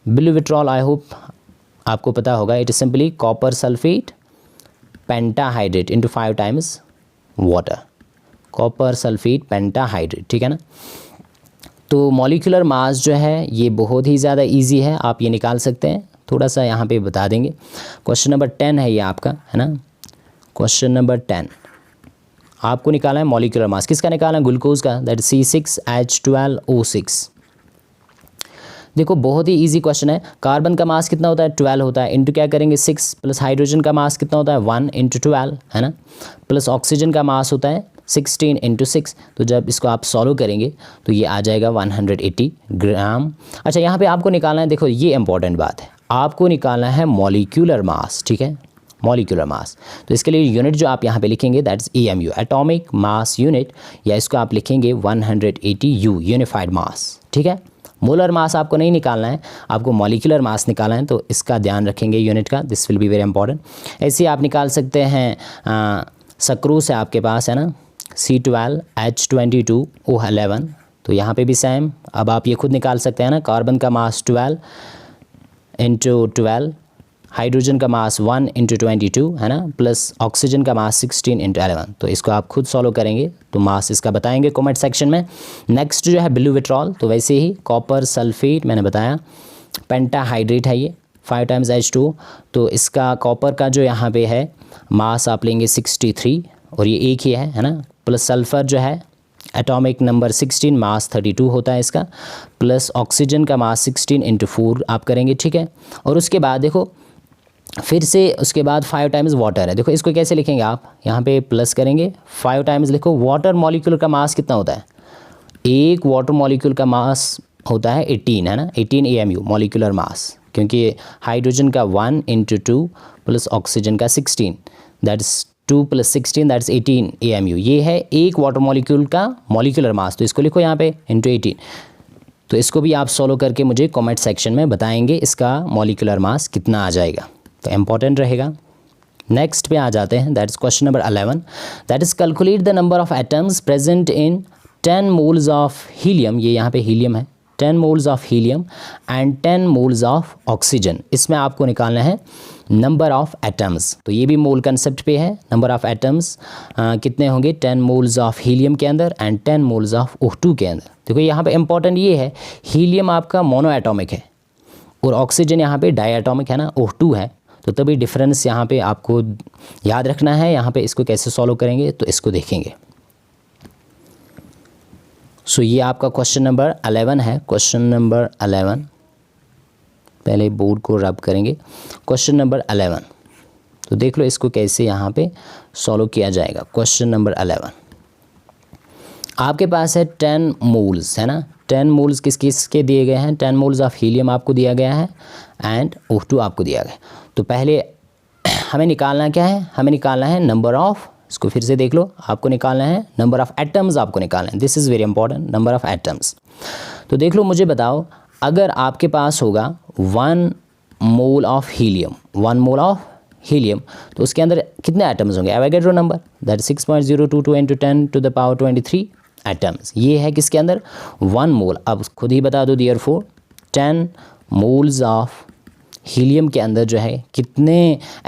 Biluvitrol I hope आपको पता होगा, it is simply copper sulfate pentahydrate into 5 times water, copper sulfate pentahydrate, ठीक है ना। तो मॉलिक्यूलर मास जो है ये बहुत ही ज़्यादा इजी है, आप ये निकाल सकते हैं, थोड़ा सा यहाँ पे बता देंगे। क्वेश्चन नंबर 10 है ये आपका, है ना। क्वेश्चन नंबर 10 आपको निकालना है मॉलिक्यूलर मास, किसका निकालना है, ग्लूकोज का, दैट C6H12O6। देखो बहुत ही इजी क्वेश्चन है। कार्बन का मास कितना होता है 12 होता है, इंटू क्या करेंगे 6, प्लस हाइड्रोजन का मास कितना होता है 1 इंटू 12 है ना, प्लस ऑक्सीजन का मास होता है 16 इंटू 6। तो जब इसको आप सॉल्व करेंगे तो ये आ जाएगा 180 ग्राम। अच्छा यहाँ पे आपको निकालना है, देखो ये इंपॉर्टेंट बात है, आपको निकालना है मॉलिक्यूलर मास, ठीक है, मॉलिक्यूलर मास। तो इसके लिए यूनिट जो आप यहाँ पे लिखेंगे that's EMU, atomic mass unit, या इसको आप लिखेंगे 180 U, यूनिफाइड मास, ठीक है। मोलर मास आपको नहीं निकालना है, आपको मॉलिक्यूलर मास निकालना है, तो इसका ध्यान रखेंगे यूनिट का, this will be very important. ऐसे आप निकाल सकते हैं सक्रूस है आपके पास है ना, C12 H22 O11, तो यहाँ पे भी सेम। अब आप ये खुद निकाल सकते हैं ना, कार्बन का मास 12 इंटू 12, हाइड्रोजन का मास 1 इंटू 22 है ना, प्लस ऑक्सीजन का मास 16 इंटू 11। तो इसको आप खुद सॉल्व करेंगे तो मास इसका बताएंगे कमेंट सेक्शन में। नेक्स्ट जो है ब्लू विट्रॉल, तो वैसे ही कॉपर सल्फेट मैंने बताया, पेंटाहाइड्रेट है ये 5 टाइम्स H2, तो इसका कॉपर का जो यहाँ पे है मास आप लेंगे 63, और ये एक ही है ना, प्लस सल्फ़र जो है एटॉमिक नंबर 16, मास 32 होता है इसका, प्लस ऑक्सीजन का मास 16 इंटू 4 आप करेंगे, ठीक है। और उसके बाद देखो फिर से उसके बाद 5 टाइम्स वाटर है, देखो इसको कैसे लिखेंगे आप, यहाँ पे प्लस करेंगे 5 टाइम्स लिखो। वाटर मॉलिक्यूल का मास कितना होता है, एक वाटर मॉलिक्यूल का मास होता है 18 है ना, 18 AMU मॉलिक्यूलर मास, क्योंकि हाइड्रोजन का 1 इंटू 2 प्लस ऑक्सीजन का 16, that is 2 plus 16 that is 18 AMU, ये है एक वाटर मॉलिक्यूल का मॉलिक्यूलर मास। तो इसको लिखो यहाँ पे इंटू 18। तो इसको भी आप सॉल्व करके मुझे कमेंट सेक्शन में बताएंगे इसका मॉलिक्यूलर मास कितना आ जाएगा, तो इम्पॉर्टेंट रहेगा। नेक्स्ट पे आ जाते हैं, that is question number 11, that is calculate the number of atoms present in 10 moles of helium, ये यहाँ पे हीलियम है, 10 moles of helium and 10 moles of oxygen. इसमें आपको निकालना है नंबर ऑफ एटम्स, तो ये भी मोल कंसेप्ट पे है। नंबर ऑफ एटम्स कितने होंगे 10 मोल्स ऑफ हीलियम के अंदर एंड 10 मोल्स ऑफ O2 के अंदर। देखो यहाँ पे इंपॉर्टेंट ये है, हीलियम आपका मोनो एटॉमिक है और ऑक्सीजन यहाँ पे डाई एटॉमिक है ना, O2 है, तो तभी डिफरेंस यहाँ पे आपको याद रखना है। यहाँ पे इसको कैसे सॉल्व करेंगे तो इसको देखेंगे। सो ये आपका क्वेश्चन नंबर 11 है, क्वेश्चन नंबर 11, पहले बोर्ड को रब करेंगे। क्वेश्चन नंबर 11, तो देख लो इसको कैसे यहाँ पे सॉल्व किया जाएगा। क्वेश्चन नंबर 11 आपके पास है 10 मोल्स है ना, 10 मोल्स किस किस के दिए गए हैं, 10 मोल्स ऑफ हीलियम आपको दिया गया है एंड O2 आपको दिया गया। तो पहले हमें निकालना क्या है, हमें निकालना है नंबर ऑफ, इसको फिर से देख लो, आपको निकालना है नंबर ऑफ एटम्स, आपको निकालना है, this is very important, number of atoms. तो देख लो मुझे बताओ, अगर आपके पास होगा 1 mole of helium, 1 mole of helium, तो उसके अंदर कितने एटम्स होंगे, Avogadro number that 6.022 into 10 to the power 23 atoms. ये है किसके अंदर 1 मोल। अब खुद ही बता दो देयरफॉर 10 मोल्स ऑफ हीलियम के अंदर जो है कितने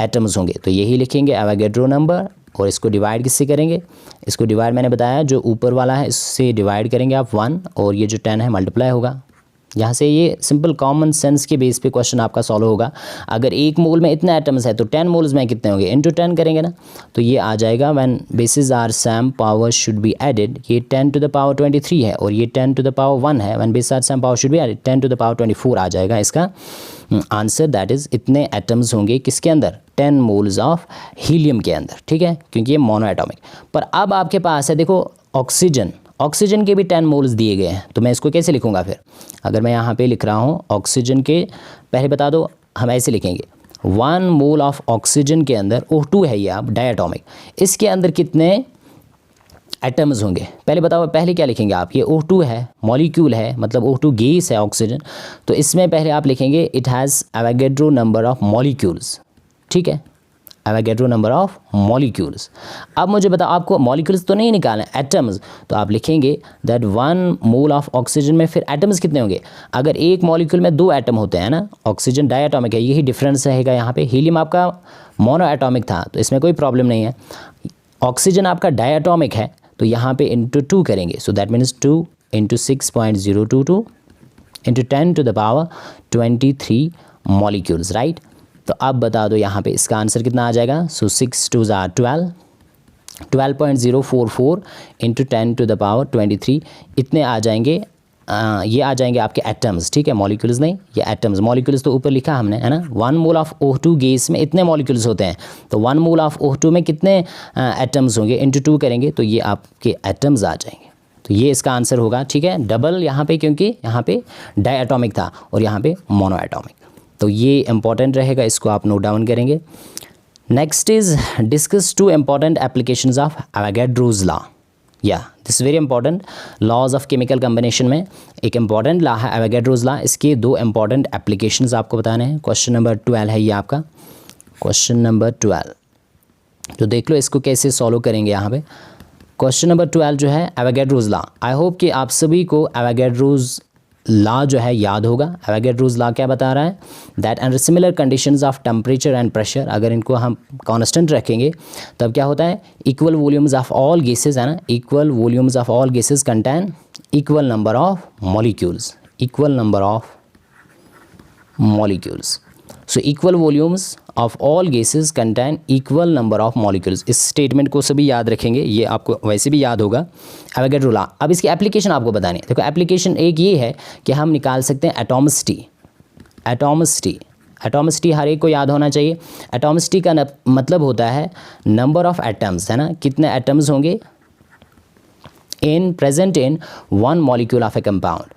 एटम्स होंगे, तो यही लिखेंगे एवोगैड्रो नंबर, और इसको डिवाइड किससे करेंगे, इसको डिवाइड मैंने बताया जो ऊपर वाला है इससे डिवाइड करेंगे आप 1, और ये जो 10 है मल्टीप्लाई होगा। यहाँ से ये सिंपल कॉमन सेंस के बेस पे क्वेश्चन आपका सॉल्व होगा। अगर एक मोल में इतने एटम्स है तो 10 मोल्स में कितने होंगे, इंटू 10 करेंगे ना, तो ये आ जाएगा when bases are same power should be added, ये 10 टू द पावर 23 है और ये 10 टू द पावर 1 है, when bases are same power should be added 10 to the power 24 आ जाएगा इसका आंसर। दैट इज़ इतने एटम्स होंगे किसके अंदर, 10 मोल्स ऑफ हीलियम के अंदर, ठीक है, क्योंकि ये मोनो एटॉमिक। पर अब आपके पास है देखो ऑक्सीजन, ऑक्सीजन के भी 10 मोल्स दिए गए हैं, तो मैं इसको कैसे लिखूंगा फिर, अगर मैं यहाँ पे लिख रहा हूँ ऑक्सीजन के, पहले बता दो हम ऐसे लिखेंगे 1 मोल ऑफ ऑक्सीजन के अंदर O2 है ये आप डायटोमिक, इसके अंदर कितने एटम्स होंगे, पहले बताओ, पहले क्या लिखेंगे आप, ये O2 है, मॉलिक्यूल है, मतलब O2 गैस है ऑक्सीजन, तो इसमें पहले आप लिखेंगे it has Avogadro number of molecules, ठीक है, एवोगैड्रो नंबर ऑफ मॉलिक्यूल्स। अब मुझे बताओ आपको मॉलिक्यूल्स तो नहीं निकालना, एटम्स, तो आप लिखेंगे दैट 1 मोल ऑफ ऑक्सीजन में फिर एटम्स कितने होंगे, अगर एक मॉलिक्यूल में 2 एटम होते हैं ना, ऑक्सीजन डायटोमिक है, यही डिफरेंस रहेगा यहाँ पे। हीलियम आपका मोनो एटॉमिक था तो इसमें कोई प्रॉब्लम नहीं है, ऑक्सीजन आपका डायटोमिक है तो यहाँ पे इंटू 2 करेंगे, so that means 2 into 6.022 into 10 to the power 23 molecules, right. तो अब बता दो यहाँ पे इसका आंसर कितना आ जाएगा, सो 6 2 12, 12.044 इंटू 10 टू द पावर 23 इतने आ जाएंगे ये आ जाएंगे आपके एटम्स, ठीक है, मॉलिक्यूल्स नहीं, ये एटम्स। मॉलिक्यूल्स तो ऊपर लिखा हमने, है ना। 1 मोल ऑफ O2 गैस में इतने मॉलिक्यूल्स होते हैं, तो 1 मोल ऑफ O2 में कितने एटम्स होंगे, इंटू 2 करेंगे तो ये आपके एटम्स आ जाएंगे। तो ये इसका आंसर होगा, ठीक है। डबल यहाँ पे, क्योंकि यहाँ पे डाई एटॉमिक था और यहाँ पे मोनो एटॉमिक, तो ये इंपॉर्टेंट रहेगा, इसको आप नोट डाउन करेंगे। Next is discuss 2 important applications of Avogadro's law. या this very important, laws of chemical combination में एक इंपॉर्टेंट लॉ है एवोगैड्रोज लॉ। इसके 2 इंपॉर्टेंट एप्लीकेशंस आपको बताने हैं। क्वेश्चन नंबर 12 है ये आपका, क्वेश्चन नंबर 12। तो देख लो इसको कैसे सॉल्व करेंगे यहाँ पे। क्वेश्चन नंबर 12 जो है एवोगैड्रोज लॉ। आई होप कि आप सभी को एवोगैड्रोज लॉ जो है याद होगा। एवोगैड्रोज लॉ क्या बता रहा है, that under similar conditions of temperature and pressure, अगर इनको हम कांस्टेंट रखेंगे तब क्या होता है, equal volumes of all gases, है ना, equal volumes of all gases contain equal number of molecules, equal number of molecules. So equal volumes of all gases contain equal number of molecules. इस स्टेटमेंट को सभी याद रखेंगे, ये आपको वैसे भी याद होगा, एवोगैड्रो लॉ। अब इसकी एप्लीकेशन आपको बतानी है। देखो एप्लीकेशन एक ये है कि हम निकाल सकते हैं एटॉमिसिटी। एटॉमिसिटी, एटॉमिसिटी हर एक को याद होना चाहिए। एटॉमिसिटी का मतलब होता है नंबर ऑफ एटम्स, है ना, कितने एटम्स होंगे in present in 1 molecule of A compound,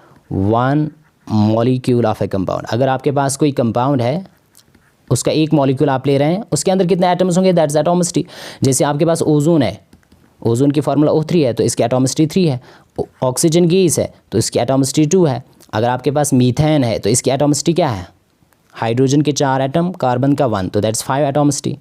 1 molecule of A compound. अगर आपके पास कोई कंपाउंड है, उसका एक मॉलिक्यूल आप ले रहे हैं, उसके अंदर कितने एटम्स होंगे, दैट्स एटॉमिसिटी। जैसे आपके पास ओजोन है, ओजोन की फार्मूला O3 है, तो इसकी एटॉमिसिटी 3 है। ऑक्सीजन गैस है तो इसकी एटॉमिसिटी 2 है। अगर आपके पास मीथेन है तो इसकी एटॉमिसिटी क्या है, हाइड्रोजन के 4 एटम, कार्बन का 1, तो दैट्स 5 एटॉमिसिटी।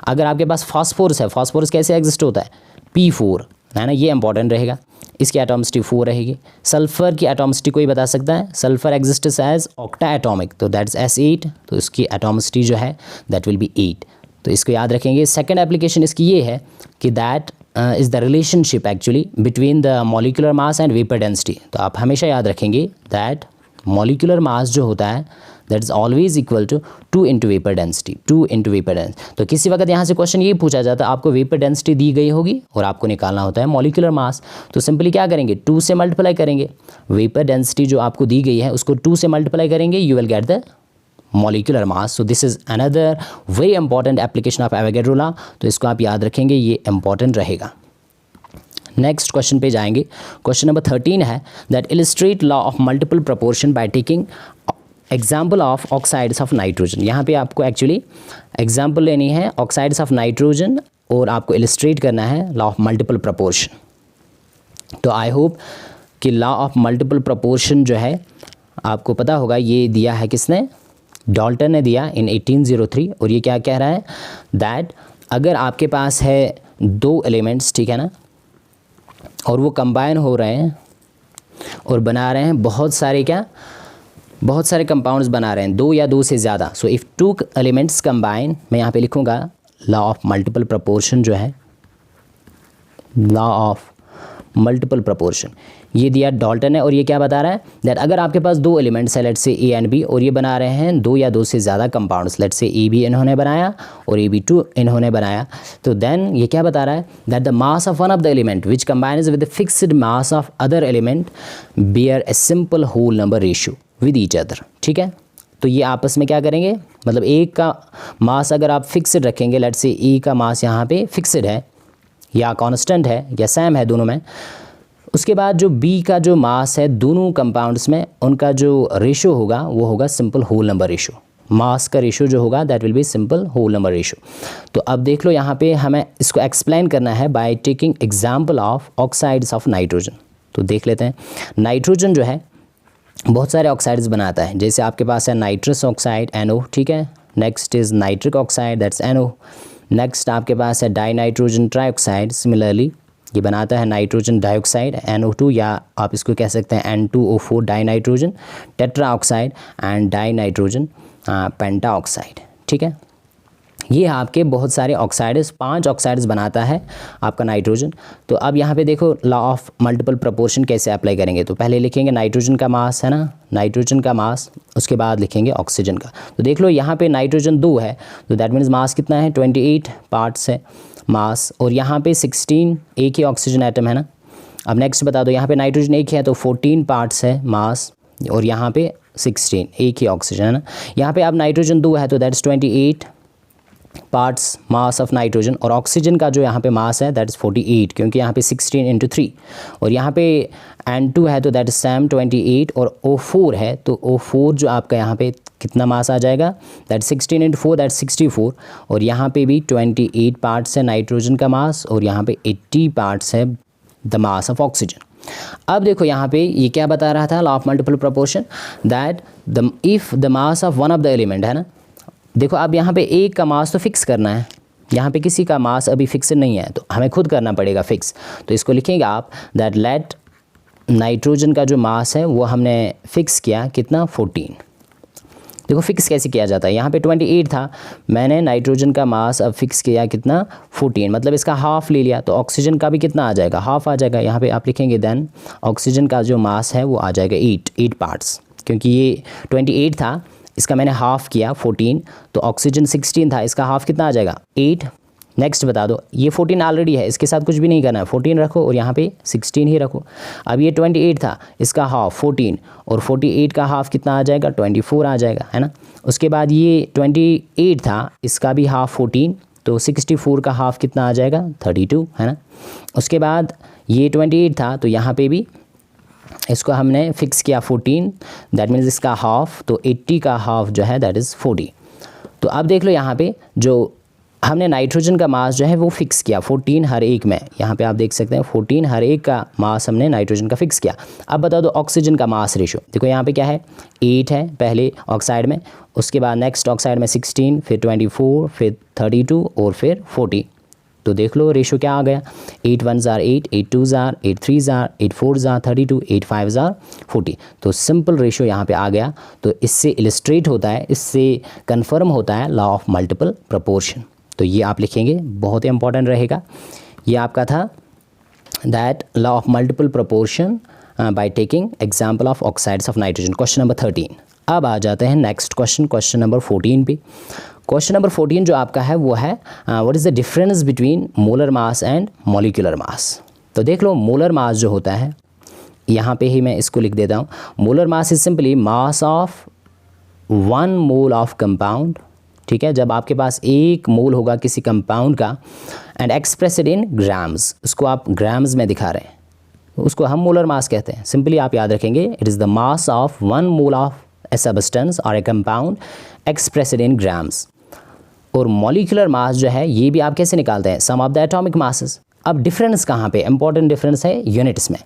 अगर आपके पास फास्फोरस है, फास्फोरस कैसे एग्जिस्ट होता है, P4, है ना, ये इंपॉर्टेंट रहेगा, इसकी एटॉमिसिटी 4 रहेगी। सल्फर की एटॉमिसिटी कोई बता सकता है, sulphur exists as octa atomic, तो दैट्स S8, तो इसकी एटॉमिसिटी जो है दैट विल बी 8, तो इसको याद रखेंगे। सेकंड एप्लीकेशन इसकी ये है कि that is the relationship actually between the molecular mass and vapour density. तो आप हमेशा याद रखेंगे दैट मॉलिक्यूलर मास जो होता है that is always equal to 2 इंटू वेपर डेंसिटी, 2 इंटू वेपर डेंसिटी। तो किसी वक्त यहाँ से क्वेश्चन ये पूछा जाता है, आपको वेपर डेंसिटी दी गई होगी और आपको निकालना होता है मॉलिक्यूलर मास, तो सिंपली क्या करेंगे, 2 से मल्टीप्लाई करेंगे। वेपर डेंसिटी जो आपको दी गई है उसको 2 से मल्टीप्लाई करेंगे, you will get the molecular mass. So this is another very important application of Avogadro law, तो इसको आप याद रखेंगे, ये इंपॉर्टेंट रहेगा। नेक्स्ट क्वेश्चन पे जाएंगे। क्वेश्चन नंबर 13 है that illustrate law of multiple proportion by taking example of oxides of nitrogen. यहाँ पे आपको एक्चुअली एग्जाम्पल लेनी है ऑक्साइड्स ऑफ नाइट्रोजन और आपको इलिस्ट्रेट करना है लॉ ऑफ मल्टीपल प्रोपोर्शन। तो आई होप कि लॉ ऑफ मल्टीपल प्रोपोर्शन जो है आपको पता होगा, ये दिया है किसने, डाल्टन ने दिया इन 1803। और ये क्या कह रहा है, दैट अगर आपके पास है 2 एलिमेंट्स, ठीक है ना, और वो कंबाइन हो रहे हैं और बना रहे हैं बहुत सारे क्या, बहुत सारे कंपाउंड्स बना रहे हैं, 2 या 2 से ज़्यादा। सो इफ़ 2 एलिमेंट्स कंबाइन, मैं यहाँ पे लिखूँगा लॉ ऑफ मल्टीपल प्रोपोर्शन जो है, लॉ ऑफ मल्टीपल प्रोपोर्शन, ये दिया डाल्टन है। और ये क्या बता रहा है, दैट अगर आपके पास 2 एलिमेंट्स है, let's say A and B, और ये बना रहे हैं 2 या 2 से ज़्यादा कंपाउंड्स, लेट्स से AB इन्होंने बनाया और AB2 इन्होंने बनाया, तो देन ये क्या बता रहा है, that the mass of one of the element which combines with the fixed mass of other element bear a simple whole number ratio with each other. ठीक है, तो ये आपस में क्या करेंगे, मतलब एक का मास अगर आप फिक्स्ड रखेंगे, लेट्स से E का मास यहाँ पे फिक्स्ड है या कांस्टेंट है या सेम है दोनों में, उसके बाद जो B का जो मास है दोनों कंपाउंड्स में, उनका जो रेशो होगा वो होगा simple whole number ratio. Mass का रेशो जो होगा that will be simple whole number ratio. तो अब देख लो यहाँ पे हमें इसको एक्सप्लेन करना है by taking example of oxides of nitrogen. तो देख लेते हैं, नाइट्रोजन जो है बहुत सारे ऑक्साइड्स बनाता है, जैसे आपके पास है नाइट्रस ऑक्साइड NO, ठीक है, next is nitric oxide that's NO, next आपके पास है डाई नाइट्रोजन ट्राइऑक्साइड, सिमिलरली ये बनाता है नाइट्रोजन डाइऑक्साइड NO2, या आप इसको कह सकते हैं N2O4 die nitrogen tetra oxide and die nitrogen penta oxide. ठीक है, ये आपके बहुत सारे ऑक्साइड्स, 5 ऑक्साइड्स बनाता है आपका नाइट्रोजन। तो अब यहाँ पे देखो लॉ ऑफ मल्टीपल प्रोपोर्शन कैसे अप्लाई करेंगे। तो पहले लिखेंगे नाइट्रोजन का मास, है ना, नाइट्रोजन का मास, उसके बाद लिखेंगे ऑक्सीजन का। तो देख लो यहाँ पे नाइट्रोजन 2 है, तो दैट मीन्स मास कितना है, 28 पार्ट्स है मास, और यहाँ पे 16 एक ही ऑक्सीजन एटम है ना। अब नेक्स्ट बता दो, यहाँ पे नाइट्रोजन एक है तो 14 पार्ट्स है मास, और यहाँ पे 16, एक ही ऑक्सीजन है ना। यहाँ पे अब नाइट्रोजन 2 है तो that's 28 parts mass of nitrogen, और ऑक्सीजन का जो यहाँ पे मास है दैट इज़ 48, क्योंकि यहाँ पे 16 × 3, और यहाँ पे N2 है तो दैट इज सेम 28, और O4 है तो O4 जो आपका यहाँ पे कितना मास आ जाएगा, दैट 16 × 4 दैट 64, और यहाँ पे भी 28 पार्ट्स है नाइट्रोजन का मास, और यहाँ पे 80 पार्ट्स है द मास ऑफ ऑक्सीजन। अब देखो यहाँ पे ये क्या बता रहा था, law of multiple proportion, that the if the mass of one of the element है ना। देखो अब यहाँ पे एक का मास तो फिक्स करना है, यहाँ पे किसी का मास अभी फिक्स नहीं है तो हमें खुद करना पड़ेगा फिक्स। तो इसको लिखेंगे आप दैट लेट नाइट्रोजन का जो मास है वो हमने फिक्स किया कितना, 14। देखो फिक्स कैसे किया जाता है, यहाँ पे 28 था, मैंने नाइट्रोजन का मास अब फिक्स किया कितना, 14, मतलब इसका हाफ ले लिया, तो ऑक्सीजन का भी कितना आ जाएगा, हाफ आ जाएगा। यहाँ पे आप लिखेंगे देन ऑक्सीजन का जो मास है वो आ जाएगा 8 पार्ट्स, क्योंकि ये 28 था, इसका मैंने हाफ किया 14, तो ऑक्सीजन 16 था, इसका हाफ कितना आ जाएगा, 8। नेक्स्ट बता दो, ये 14 ऑलरेडी है, इसके साथ कुछ भी नहीं करना है, 14 रखो और यहाँ पे 16 ही रखो। अब ये 28 था, इसका हाफ 14, और 48 का हाफ कितना आ जाएगा, 24 आ जाएगा, है ना। उसके बाद ये 28 था, इसका भी हाफ 14, तो 64 का हाफ कितना आ जाएगा, 32, है ना। उसके बाद ये 28 था, तो यहाँ पे भी इसको हमने फिक्स किया 14, दैट मीन्स इसका हाफ, तो 80 का हाफ जो है दैट इज़ 40। तो अब देख लो यहाँ पे जो हमने नाइट्रोजन का मास जो है वो फिक्स किया 14 हर एक में, यहाँ पे आप देख सकते हैं 14 हर एक का मास हमने नाइट्रोजन का फिक्स किया। अब बता दो ऑक्सीजन का मास रेशो, देखो यहाँ पे क्या है, 8 है पहले ऑक्साइड में, उसके बाद नेक्स्ट ऑक्साइड में 16, फिर 24, फिर 32 और फिर 40। तो देख लो रेशो क्या आ गया, 8 1s are 8, 8 2s are 8 3s are 8 4s are 32, 8 5s are 40। तो सिंपल रेशो यहाँ पे आ गया। तो इससे इलिस्ट्रेट होता है, इससे कंफर्म होता है लॉ ऑफ मल्टीपल प्रोपोर्शन। तो ये आप लिखेंगे, बहुत ही इंपॉर्टेंट रहेगा। ये आपका था that law of multiple proportion by taking example of oxides of nitrogen, question number 13। अब आ जाते हैं नेक्स्ट क्वेश्चन, क्वेश्चन नंबर 14 पे। क्वेश्चन नंबर 14 जो आपका है वो है what is the difference between molar mass and molecular mass. तो देख लो मोलर मास जो होता है, यहाँ पे ही मैं इसको लिख देता हूँ, molar mass is simply mass of 1 mole of compound, ठीक है। जब आपके पास 1 मोल होगा किसी कंपाउंड का, एंड एक्सप्रेस्ड इन ग्राम्स, उसको आप ग्राम्स में दिखा रहे हैं, उसको हम मोलर मास कहते हैं। सिंपली आप याद रखेंगे, it is the mass of 1 mole of a substance और a compound expressed in grams. और मॉलिक्यूलर मास जो है ये भी आप कैसे निकालते हैं, sum of the atomic masses. अब डिफरेंस कहाँ पे, इंपॉर्टेंट डिफरेंस है यूनिट्स में।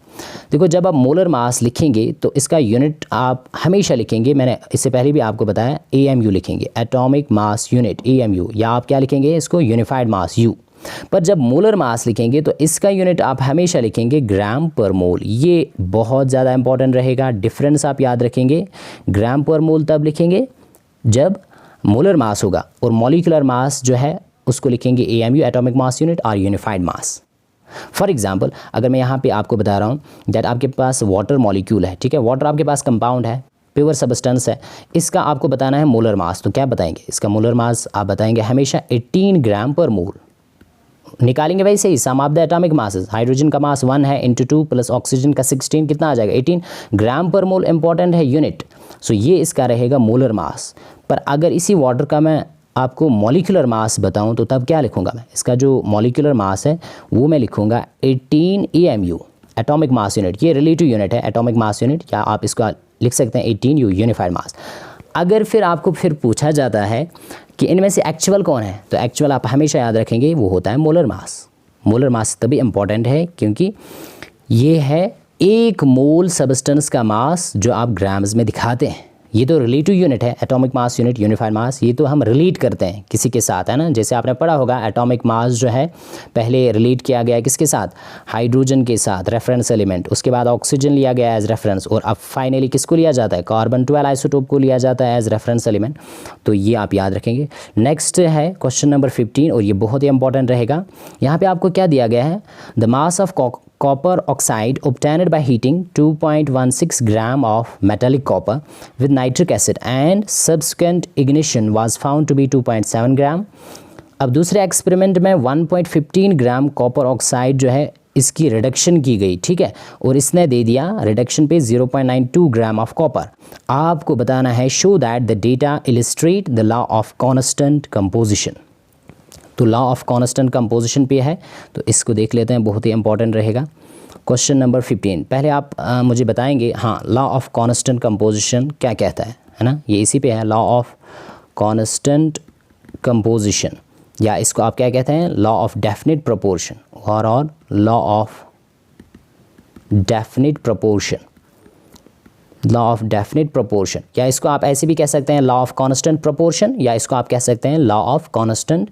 देखो जब आप मोलर मास लिखेंगे तो इसका यूनिट आप हमेशा लिखेंगे, मैंने इससे पहले भी आपको बताया, AMU लिखेंगे, एटॉमिक मास यूनिट AMU, या आप क्या लिखेंगे इसको, यूनिफाइड मास U। पर जब मोलर मास लिखेंगे तो इसका यूनिट आप हमेशा लिखेंगे ग्राम पर मोल। ये बहुत ज़्यादा इंपॉर्टेंट रहेगा, डिफरेंस आप याद रखेंगे। ग्राम पर मोल तब लिखेंगे जब मोलर मास होगा, और मॉलिक्यूलर मास जो है उसको लिखेंगे AMU, एटॉमिक मास यूनिट, और यूनिफाइड मास। फॉर एग्जाम्पल अगर मैं यहाँ पे आपको बता रहा हूँ दैट आपके पास वाटर मॉलिक्यूल है, ठीक है, वाटर आपके पास कंपाउंड है, प्योर सब्सटेंस है, इसका आपको बताना है मोलर मास। तो क्या बताएंगे, इसका मोलर मास आप बताएंगे हमेशा 18 ग्राम पर मोल। निकालेंगे वैसे ही sum of the atomic masses, hydrogen का मास 1 है इंटू 2 प्लस ऑक्सीजन का 16, कितना आ जाएगा 18 ग्राम पर मोल। इंपॉर्टेंट है यूनिट, सो ये इसका रहेगा मोलर मास। पर अगर इसी वाटर का मैं आपको मॉलिक्यूलर मास बताऊं तो तब क्या लिखूंगा मैं, इसका जो मॉलिक्यूलर मास है वो मैं लिखूंगा 18 AMU, एटॉमिक मास यूनिट। ये रिलेटिव यूनिट है एटॉमिक मास यूनिट, या आप इसका लिख सकते हैं 18 U, यूनिफाइड मास। अगर फिर आपको फिर पूछा जाता है कि इनमें से एक्चुअल कौन है, तो एक्चुअल आप हमेशा याद रखेंगे वो होता है मोलर मास। मोलर मास तभी इंपॉर्टेंट है क्योंकि ये है 1 मोल सब्सटेंस का मास जो आप ग्राम्स में दिखाते हैं। ये तो रिलेटिव यूनिट है, एटॉमिक मास यूनिट, यूनिफाइड मास, ये तो हम रिलेट करते हैं किसी के साथ, है ना। जैसे आपने पढ़ा होगा एटॉमिक मास जो है पहले रिलेट किया गया किसके साथ, हाइड्रोजन के साथ, रेफरेंस एलिमेंट, उसके बाद ऑक्सीजन लिया गया एज रेफरेंस, और अब फाइनली किसको लिया जाता है, कार्बन 12 आइसोटोप को लिया जाता है एज रेफरेंस एलिमेंट। तो ये आप याद रखेंगे। नेक्स्ट है क्वेश्चन नंबर 15, और ये बहुत ही इंपॉर्टेंट रहेगा। यहाँ पे आपको क्या दिया गया है, the mass of copper oxide obtained by heating 2.16 gram of metallic copper with nitric acid and subsequent ignition was found to be 2.7 gram। अब दूसरे एक्सपेरिमेंट में 1.15 ग्राम कॉपर ऑक्साइड जो है इसकी रिडक्शन की गई, ठीक है, और इसने दे दिया रिडक्शन पे 0.92 ग्राम ऑफ कॉपर। आपको बताना है show that the data illustrate the law of constant composition. तो लॉ ऑफ कांस्टेंट कंपोजिशन पे है, तो इसको देख लेते हैं, बहुत ही इंपॉर्टेंट रहेगा। क्वेश्चन नंबर 15, पहले आप मुझे बताएंगे हाँ लॉ ऑफ कांस्टेंट कंपोजिशन क्या कहता है ना, ये इसी पे है, लॉ ऑफ कांस्टेंट कंपोजिशन, या इसको आप क्या कहते हैं, लॉ ऑफ डेफिनिट प्रोपोर्शन और law of definite proportion, law of definite proportion, या इसको आप ऐसे भी कह सकते हैं लॉ ऑफ कांस्टेंट प्रोपोर्शन, या इसको आप कह सकते हैं लॉ ऑफ कांस्टेंट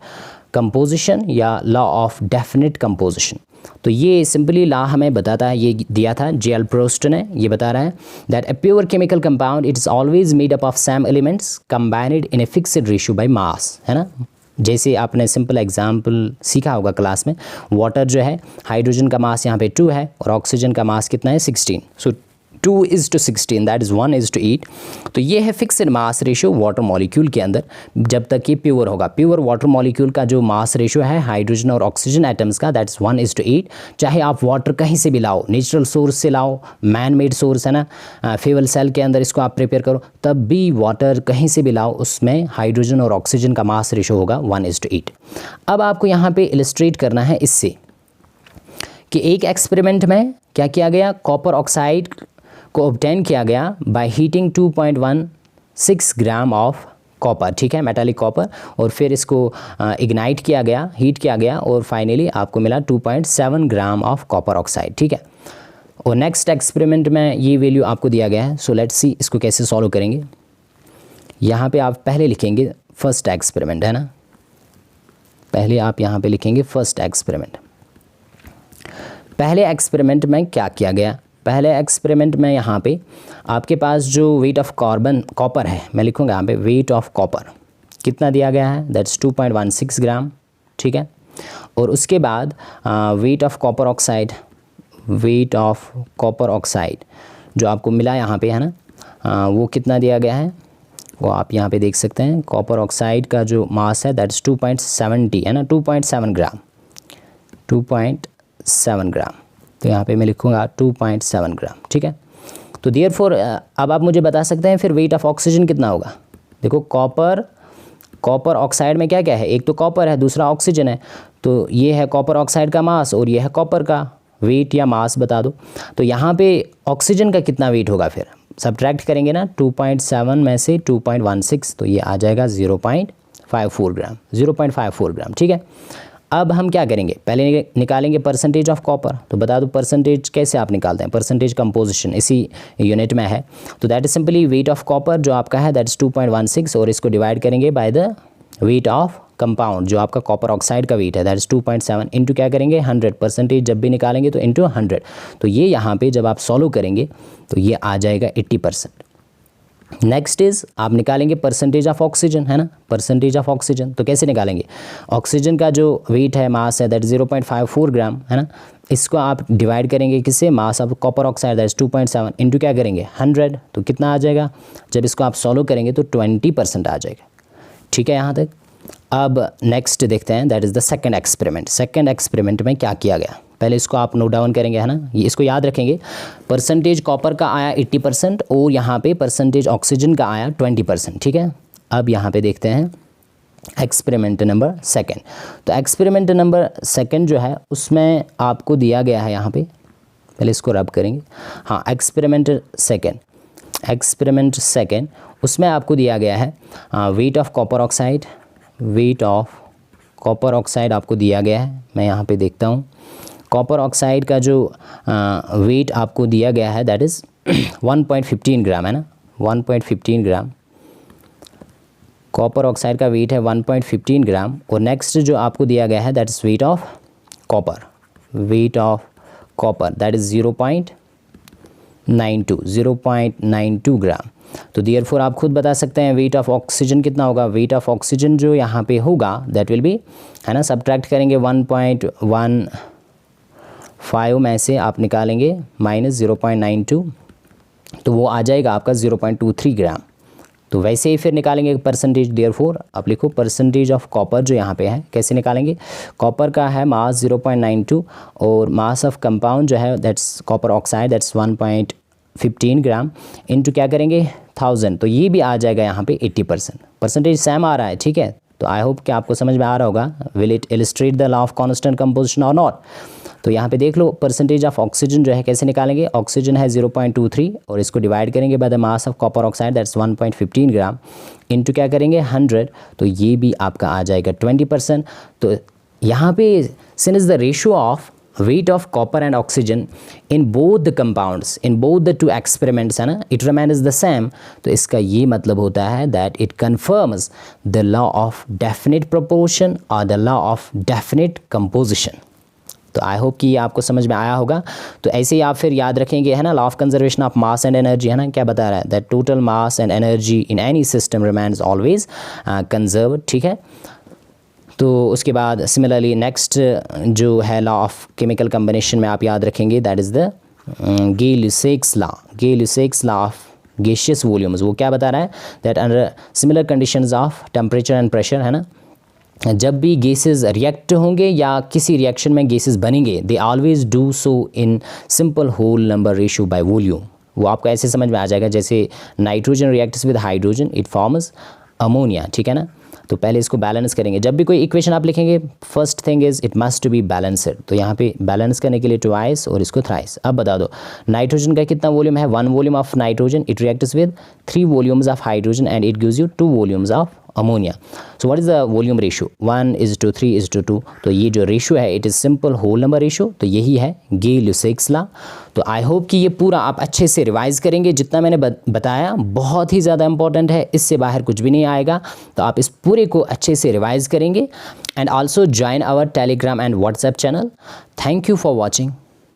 कंपोजिशन या लॉ ऑफ डेफिनिट कंपोजिशन। तो ये सिंपली लॉ हमें बताता है, ये दिया था J.L. प्रोस्ट ने, ये बता रहा है that a pure chemical compound it is always made up of same elements combined in a fixed ratio by mass, है ना। जैसे आपने सिंपल एग्जांपल सीखा होगा क्लास में, वाटर जो है हाइड्रोजन का मास यहाँ पे 2 है और ऑक्सीजन का मास कितना है 16, सो 2:16 दैट इज़ 1:8। तो ये है fixed mass ratio water molecule के अंदर, जब तक ये प्योर होगा। प्योर वाटर मॉलिक्यूल का जो मास रेशियो है हाइड्रोजन और ऑक्सीजन एटम्स का, दैट इज़ 1:8। चाहे आप वाटर कहीं से भी लाओ, नेचुरल सोर्स से लाओ, मैन मेड सोर्स है ना, फ्यूल सेल के अंदर इसको आप प्रिपेयर करो, तब भी वाटर कहीं से भी लाओ, उसमें हाइड्रोजन और ऑक्सीजन का मास रेशियो होगा 1:8। अब आपको यहाँ पे इलस्ट्रेट करना है इससे कि एक एक्सपेरिमेंट में क्या किया गया, कॉपर ऑक्साइड को ऑब्टेन किया गया by heating 2.16 gram of copper, ठीक है, मेटालिक कॉपर, और फिर इसको इग्नाइट किया गया, हीट किया गया, और फाइनली आपको मिला 2.7 ग्राम ऑफ कॉपर ऑक्साइड, ठीक है। और नेक्स्ट एक्सपेरिमेंट में ये वैल्यू आपको दिया गया है, सो लेट्स सी इसको कैसे सॉल्व करेंगे। यहाँ पे आप पहले लिखेंगे फर्स्ट एक्सपेरिमेंट, है ना, पहले आप यहाँ पे लिखेंगे फर्स्ट एक्सपेरिमेंट। पहले एक्सपेरिमेंट में क्या किया गया, पहले एक्सपेरिमेंट में यहाँ पे आपके पास जो वेट ऑफ कॉपर है, मैं लिखूँगा यहाँ पे वेट ऑफ कॉपर कितना दिया गया है, दैट्स 2.16 ग्राम, ठीक है। और उसके बाद weight of copper oxide, weight of copper oxide जो आपको मिला यहाँ पे, है ना, वो कितना दिया गया है, वो आप यहाँ पे देख सकते हैं। कॉपर ऑक्साइड का जो मास है दैट्स 2.70, है ना, 2.7 ग्राम, 2.7 ग्राम, तो यहाँ पे मैं लिखूँगा 2.7 ग्राम, ठीक है। तो देयरफॉर अब आप मुझे बता सकते हैं फिर वेट ऑफ ऑक्सीजन कितना होगा। देखो कॉपर ऑक्साइड में क्या क्या है, एक तो कॉपर है, दूसरा ऑक्सीजन है, तो ये है कॉपर ऑक्साइड का मास और ये है कॉपर का वेट या मास बता दो। तो यहाँ पे ऑक्सीजन का कितना वेट होगा, फिर सब्ट्रैक्ट करेंगे ना 2.7 में से 2.16, तो ये आ जाएगा 0.54 ग्राम, 0.54 ग्राम, ठीक है। अब हम क्या करेंगे, पहले निकालेंगे परसेंटेज ऑफ कॉपर। तो बता दो परसेंटेज कैसे आप निकालते हैं, परसेंटेज कंपोजिशन इसी यूनिट में है, तो that is simply weight of copper जो आपका है दैट इज 2.16, और इसको डिवाइड करेंगे by the weight of compound जो आपका कॉपर ऑक्साइड का वेट है दैट इज 2.7 इंटू क्या करेंगे 100, परसेंटेज जब भी निकालेंगे तो इंटू 100। तो ये यहाँ पे जब आप सॉल्व करेंगे तो ये आ जाएगा 80%। नेक्स्ट इज आप निकालेंगे परसेंटेज ऑफ ऑक्सीजन, है ना, परसेंटेज ऑफ ऑक्सीजन। तो कैसे निकालेंगे, ऑक्सीजन का जो वेट है मास है दैट 0.54 ग्राम, है ना, इसको आप डिवाइड करेंगे किससे, mass of copper oxide that 2.7 into क्या करेंगे 100, तो कितना आ जाएगा, जब इसको आप सॉल्व करेंगे तो 20% आ जाएगा, ठीक है यहाँ तक। अब नेक्स्ट देखते हैं that is the second experiment. Second experiment में क्या किया गया, पहले इसको आप नोट डाउन करेंगे, है ना, ये इसको याद रखेंगे। परसेंटेज कॉपर का आया 80% और यहाँ पे परसेंटेज ऑक्सीजन का आया 20%, ठीक है। अब यहाँ पे देखते हैं एक्सपेरिमेंट नंबर सेकंड। तो एक्सपेरिमेंट नंबर सेकंड जो है उसमें आपको दिया गया है यहाँ पे, पहले इसको रब करेंगे, हाँ एक्सपेरिमेंट सेकंड उसमें आपको दिया गया है weight of copper oxide, weight of copper oxide आपको दिया गया है। मैं यहाँ पे देखता हूँ कॉपर ऑक्साइड का जो वेट आपको दिया गया है दैट इज़ 1.15 ग्राम, है ना, 1.15 ग्राम कॉपर ऑक्साइड का वेट है 1.15 ग्राम। और नेक्स्ट जो आपको दिया गया है that is weight of copper, weight of copper that is 0.92 ग्राम। तो देयरफॉर आप खुद बता सकते हैं वेट ऑफ ऑक्सीजन कितना होगा। वेट ऑफ ऑक्सीजन जो यहाँ पे होगा दैट विल बी, है ना, सब्ट्रैक्ट करेंगे 1.15 में से आप निकालेंगे माइनस 0.92, तो वो आ जाएगा आपका 0.23 ग्राम, तो वैसे ही फिर निकालेंगे परसेंटेज। देयरफॉर आप लिखो परसेंटेज ऑफ कॉपर जो यहाँ पे है, कैसे निकालेंगे? कॉपर का है मास 0.92 और मास ऑफ कंपाउंड जो है that's copper oxide that's 1.15 gram into क्या करेंगे 1000, तो ये भी आ जाएगा यहाँ पे 80%। परसेंटेज सेम आ रहा है, ठीक है। तो आई होप कि आपको समझ में आ रहा होगा। Will it illustrate the law of constant composition और नॉट? तो यहाँ पे देख लो परसेंटेज ऑफ ऑक्सीजन जो है कैसे निकालेंगे? ऑक्सीजन है 0.23 और इसको डिवाइड करेंगे by the mass of copper oxide that's 1.15 gram into क्या करेंगे 100, तो ये भी आपका आ जाएगा 20%। तो यहाँ पे since the ratio of weight of copper and oxygen in both the compounds in both the two experiments है ना, it remains the same, तो इसका ये मतलब होता है that it confirms the law of definite proportion or the law of definite composition। तो आई होप कि ये आपको समझ में आया होगा। तो ऐसे ही आप फिर याद रखेंगे है ना, law of conservation of mass and energy है ना, क्या बता रहा है? That total mass and energy in any system remains always conserve, ठीक है। तो उसके बाद सिमिलरली नेक्स्ट जो है लॉ ऑफ केमिकल कम्बिनेशन में आप याद रखेंगे that is the Gay Lussac's law. Gay Lussac's law of gaseous volumes, वो क्या बता रहा है? That under similar conditions of temperature and pressure है ना, जब भी गैसेस रिएक्ट होंगे या किसी रिएक्शन में गैसेस बनेंगे they always do so in simple whole number ratio by volume. वो आपको ऐसे समझ में आ जाएगा जैसे nitrogen reacts with hydrogen it forms ammonia, ठीक है ना। तो पहले इसको बैलेंस करेंगे। जब भी कोई इक्वेशन आप लिखेंगे first thing is it must to be balanced, तो यहाँ पे बैलेंस करने के लिए ट्वाइस और इसको थ्राइस। अब बता दो नाइट्रोजन का कितना वॉल्यूम है? 1 volume of nitrogen it reacts with 3 volumes of hydrogen and it gives you 2 volumes of ammonia. So what is the volume ratio? 1:3:2। तो ये जो रेशियो है it is simple whole number ratio, तो यही है गे-लुसाक्स लॉ। तो आई होप कि ये पूरा आप अच्छे से रिवाइज़ करेंगे। जितना मैंने बताया बहुत ही ज़्यादा इंपॉर्टेंट है, इससे बाहर कुछ भी नहीं आएगा। तो आप इस पूरे को अच्छे से रिवाइज़ करेंगे and also join our Telegram and WhatsApp channel. Thank you for watching.